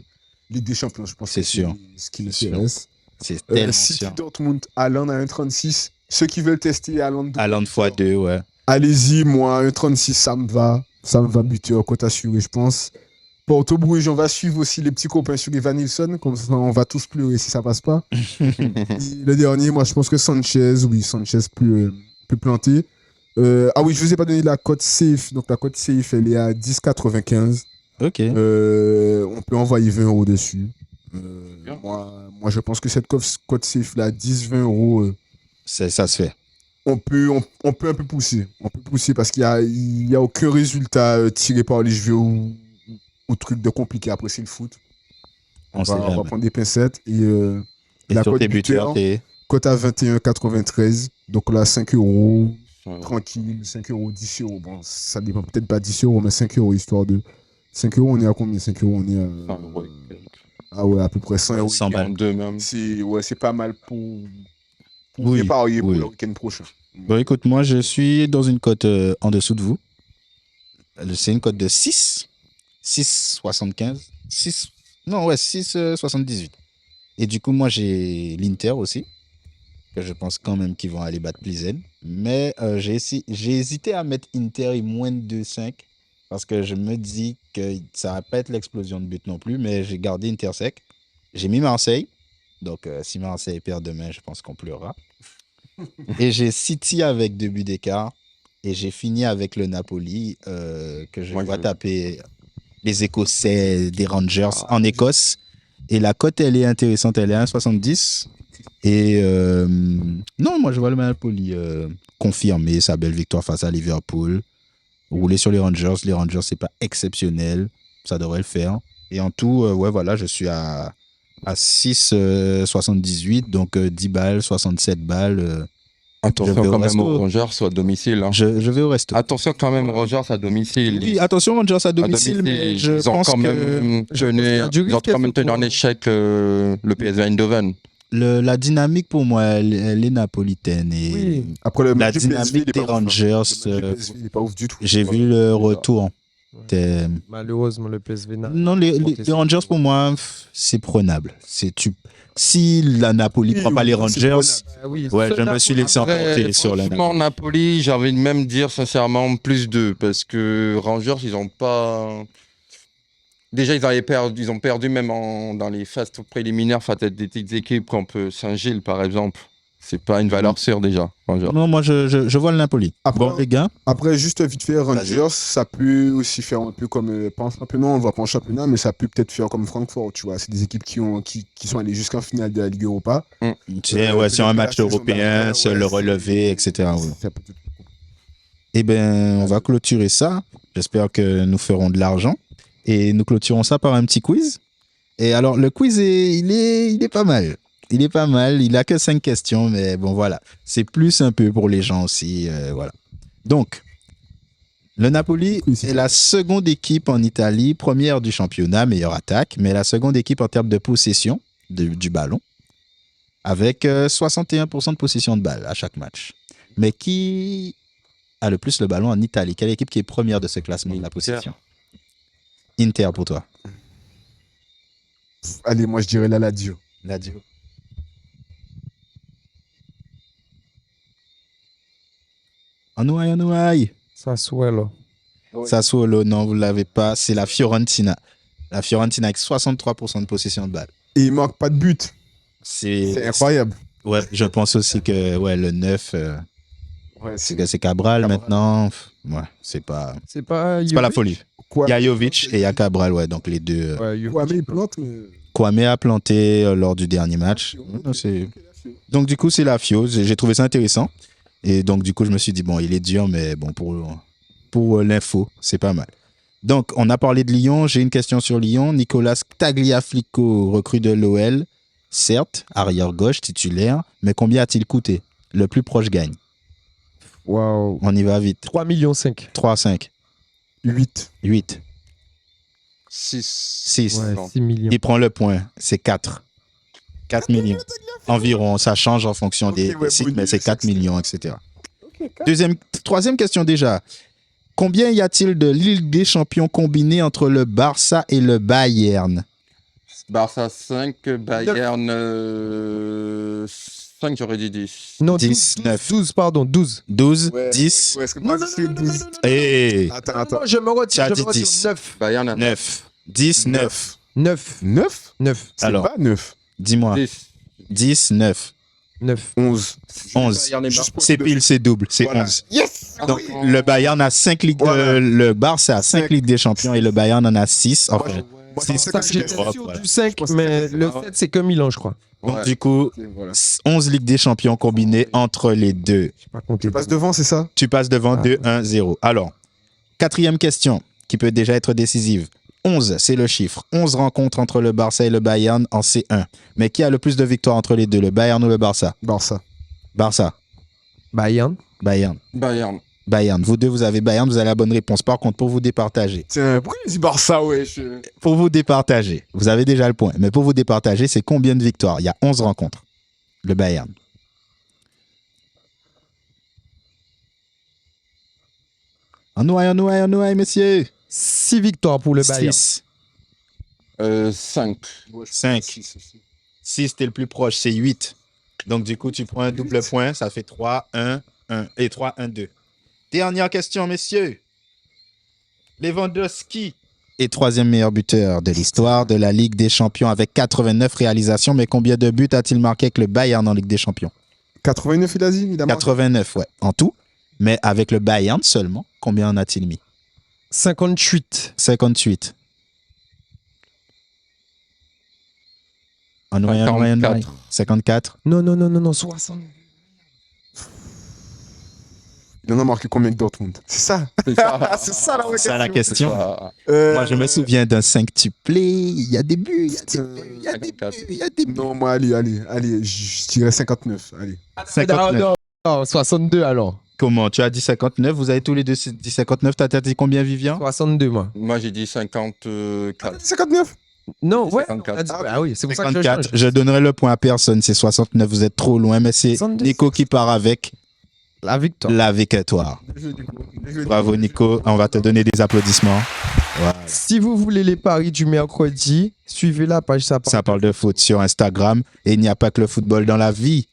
Ligue des Champions, je pense. C'est sûr. Ce qui nous intéresse. C'est tellement City sûr. Dortmund, Haaland à 1,36. Ceux qui veulent tester Haaland, Haaland x2, ouais. allez-y, moi, 1,36, ça me va. Ça me va buteur, cote assurée, je pense. Porto Bruges, on va suivre aussi les petits copains sur Evan Nilsson. Comme ça, on va tous pleurer si ça passe pas. Et le dernier, moi, je pense que Sanchez plus planté. Ah oui, je vous ai pas donné la cote safe. Donc, la cote safe, elle est à 10,95. Ok. On peut envoyer 20 € dessus. Moi, je pense que cette cote safe là, 10-20 €, Ça se fait. on peut un peu pousser. On peut pousser parce qu'il y a aucun résultat tiré par les cheveux ou truc de compliqué. Après, c'est le foot. On On sait va jamais. prendre des pincettes. Et Et la sur cote tes buteurs, buteur, t'es... cote à 21,93. Donc là, 5 €. Ouais. Tranquille, 5 €, 10 €. Bon, ça dépend peut-être pas 10 €, mais 5 € histoire de. 5 €, on est à combien? 5 €, on est à. Enfin, ouais, Ah ouais, à peu près 100 €. 100 balles. 42 même. C'est pas mal pour Oui, parier pour oui. le week-end prochain. Bon, écoute, moi, je suis dans une cote en dessous de vous. C'est une cote de 6,75. 6,78. Et du coup, moi, j'ai l'Inter aussi, que je pense quand même qu'ils vont aller battre Plizen. Mais j'ai hésité à mettre Inter et moins de 2,5 parce que je me dis que ça va pas être l'explosion de but non plus, mais j'ai gardé Inter sec. J'ai mis Marseille. Donc, si Marseille perd demain, je pense qu'on pleurera. Et j'ai City avec 2 buts d'écart. Et j'ai fini avec le Napoli, que je Moi, vois je- taper les Écossais des Rangers en Écosse. Et la cote, elle est intéressante. Elle est à 1,70. Et non, moi, je vois le Napoli confirmer sa belle victoire face à Liverpool. Rouler sur les Rangers. Les Rangers, c'est pas exceptionnel. Ça devrait le faire. Et en tout, ouais, voilà, je suis à 6,78. Donc 10 balles, 67 balles. Je Attention vais au quand même resto. aux Rangers, soit à domicile. Hein. Je vais au resto. Attention quand même aux Rangers à domicile. Oui, attention, Rangers à À domicile, mais je ils ont pense quand que même tenu en échec le PSV Eindhoven. la dynamique pour moi, elle est napolitaine. Et Oui. Après, le la match du PSV, dynamique il est des pas ouf, hein. Rangers, Le match du PSV, il est pas ouf du tout. j'ai vu le retour. C'était- Malheureusement, le PSV n'a Non, les Rangers, pour moi, c'est prenable. Si la Napoli Oui, prend pas oui, les c'est Rangers, prenable. ouais, je me suis laissé emporter sur la Napoli. Franchement, Napoli, j'ai envie de même dire sincèrement plus 2 parce que Rangers, ils ont pas. Déjà, ils ont perdu même dans les phases préliminaires face à des petites équipes comme Saint-Gilles, par exemple. C'est pas une valeur sûre déjà, Rangers. Non, moi, je vois le Napoli. Après- Bon, les gars, Après, juste vite fait, Rangers, ça peut aussi faire un peu comme, pas en championnat, on va pas en championnat, mais ça peut peut-être faire comme Francfort, tu vois. C'est des équipes qui sont allées jusqu'en finale de la Ligue Europa. c'est ouais, sur un peut-être match que la saison européen, dernière, se ouais, le c'est- relever, etc. oui. Ça peut être- Eh bien, on va clôturer ça. J'espère que nous ferons de l'argent. Et nous clôturons ça par un petit quiz. Et alors, le quiz, il est pas mal. Il est pas mal. Il a que 5 questions, mais bon, voilà. C'est plus un peu pour les gens aussi. Voilà. Donc, le Napoli Oui, c'est est ça. la seconde équipe en Italie, première du championnat, meilleure attaque, mais la seconde équipe en termes de possession du ballon, avec 61% de possession de balle à chaque match. Mais qui a le plus le ballon en Italie? Quelle équipe qui est première de ce classement de la possession? Inter pour toi. Allez, moi, je dirais la Lazio. Lazio. Anouaï. Sassuolo. Sassuolo, non, vous ne l'avez pas. C'est la Fiorentina. La Fiorentina avec 63% de possession de balle. Et il manque pas de but. C'est C'est incroyable. Ouais, je pense aussi que ouais, le 9, Ouais, c'est Cabral maintenant. Ouais, c'est pas la Jovic folie. quoi. Il y a Jovic et il y a Cabral, ouais, donc les deux. Ouais, Jovic. Ouais, mais il plante, mais. Kwame a planté lors du dernier match. Non, donc, du coup, c'est la Fio. J'ai trouvé ça intéressant. Et donc, du coup, je me suis dit, bon, il est dur, mais bon, pour l'info, c'est pas mal. Donc, on a parlé de Lyon. J'ai une question sur Lyon. Nicolas Tagliafico, recrue de l'OL. Certes, arrière-gauche, titulaire. Mais combien a-t-il coûté? Le plus proche gagne. Waouh. On y va vite. 3,5 millions. 3, 5, 8. 8, 6. 6. Ouais, Non. 6 millions. Il prend le point. C'est 4. 4 millions. Environ. Ça change en fonction des ouais, sites, bon, mais c'est 4 c'est- millions, etc. Troisième question déjà. Combien y a-t-il de Ligue des Champions combinés entre le Barça et le Bayern? Barça 5, Bayern 5, j'aurais dit 10. Non, 10, 9. 12, pardon, 12. 12, Ouais, 10. Ouais, est-ce que moi, c'est 12. Et Attends. Non, je me retire, Tu as je me dit retire. 10. 9. Bayern a 9. 10, 9. 9. 9 9. C'est Alors. pas 9. Dis-moi. 10. 10, 9. 9. 11. 11. Bayern et Juste pour C'est te- pile, c'est double, c'est Voilà. 11. Yes. Donc, le Bayern a 5 ligues, Voilà. le Barça a 5 ligues des champions et le Bayern en a 6. Enfin, Moi, c'est je ça pensais que que j'étais c'était- sûr Du 5, pense que mais c'est- le 7, c'est que Milan, je crois. donc, Ouais. du coup, Voilà. 11 ligues des champions combinées entre les deux. Je sais pas compter. Tu passes devant, c'est ça? Tu passes devant Ah. 2-1-0. Alors, quatrième question qui peut déjà être décisive. 11, c'est le chiffre. 11 rencontres entre le Barça et le Bayern en C1. Mais qui a le plus de victoires entre les deux, le Bayern ou le Barça? Barça. Barça. Bayern. Bayern. Bayern. Bayern. Vous deux, vous avez Bayern, vous avez la bonne réponse. Par contre, pour vous départager, Tiens, pourquoi il dit Barça, ouais? pour vous départager, vous avez déjà le point, mais pour vous départager, c'est combien de victoires? Il y a 11 rencontres. Le Bayern. En nouaille, messieurs. 6 victoires pour le Bayern. 6. 5. 5. 6, t'es le plus proche, c'est 8. Donc, du coup, tu prends un double point, ça fait 3, 1, 1. Et 3, 1, 2. Dernière question, messieurs. Lewandowski est troisième meilleur buteur de l'histoire de la Ligue des Champions avec 89 réalisations. Mais combien de buts a-t-il marqué avec le Bayern en Ligue des Champions? 89, il a dit? Il a marqué 89, ouais, en tout. Mais avec le Bayern seulement, combien en a-t-il mis? 58. 58. En nouaille. 54. Non, 60. Il en a marqué combien que Dortmund? C'est ça? C'est ça. C'est ça la vraie C'est ça la question. question. Ça. Moi, je me souviens d'un 5-tuplé. Il y a des buts, il y a des buts, il y a des 54. buts, il y a des buts. Non, moi, allez, je dirais 59. Allez. 59. Non, 62 alors. Comment? Tu as dit 59, vous avez tous les deux dit 59. T'as dit combien, Vivian? 62, moi. Moi, j'ai dit 54. 59? Non, ouais. 54. Ah oui, c'est pour ça que je 54. change. Je donnerai le point à personne. C'est 69. Vous êtes trop loin, mais c'est 62. Nico qui part avec La victoire. la victoire. Bravo, Nico. On va te donner des applaudissements. Voilà. Si vous voulez les paris du mercredi, suivez la page Ça parle de foot sur Instagram. Et il n'y a pas que le football dans la vie.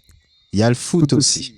Il y a le foot aussi.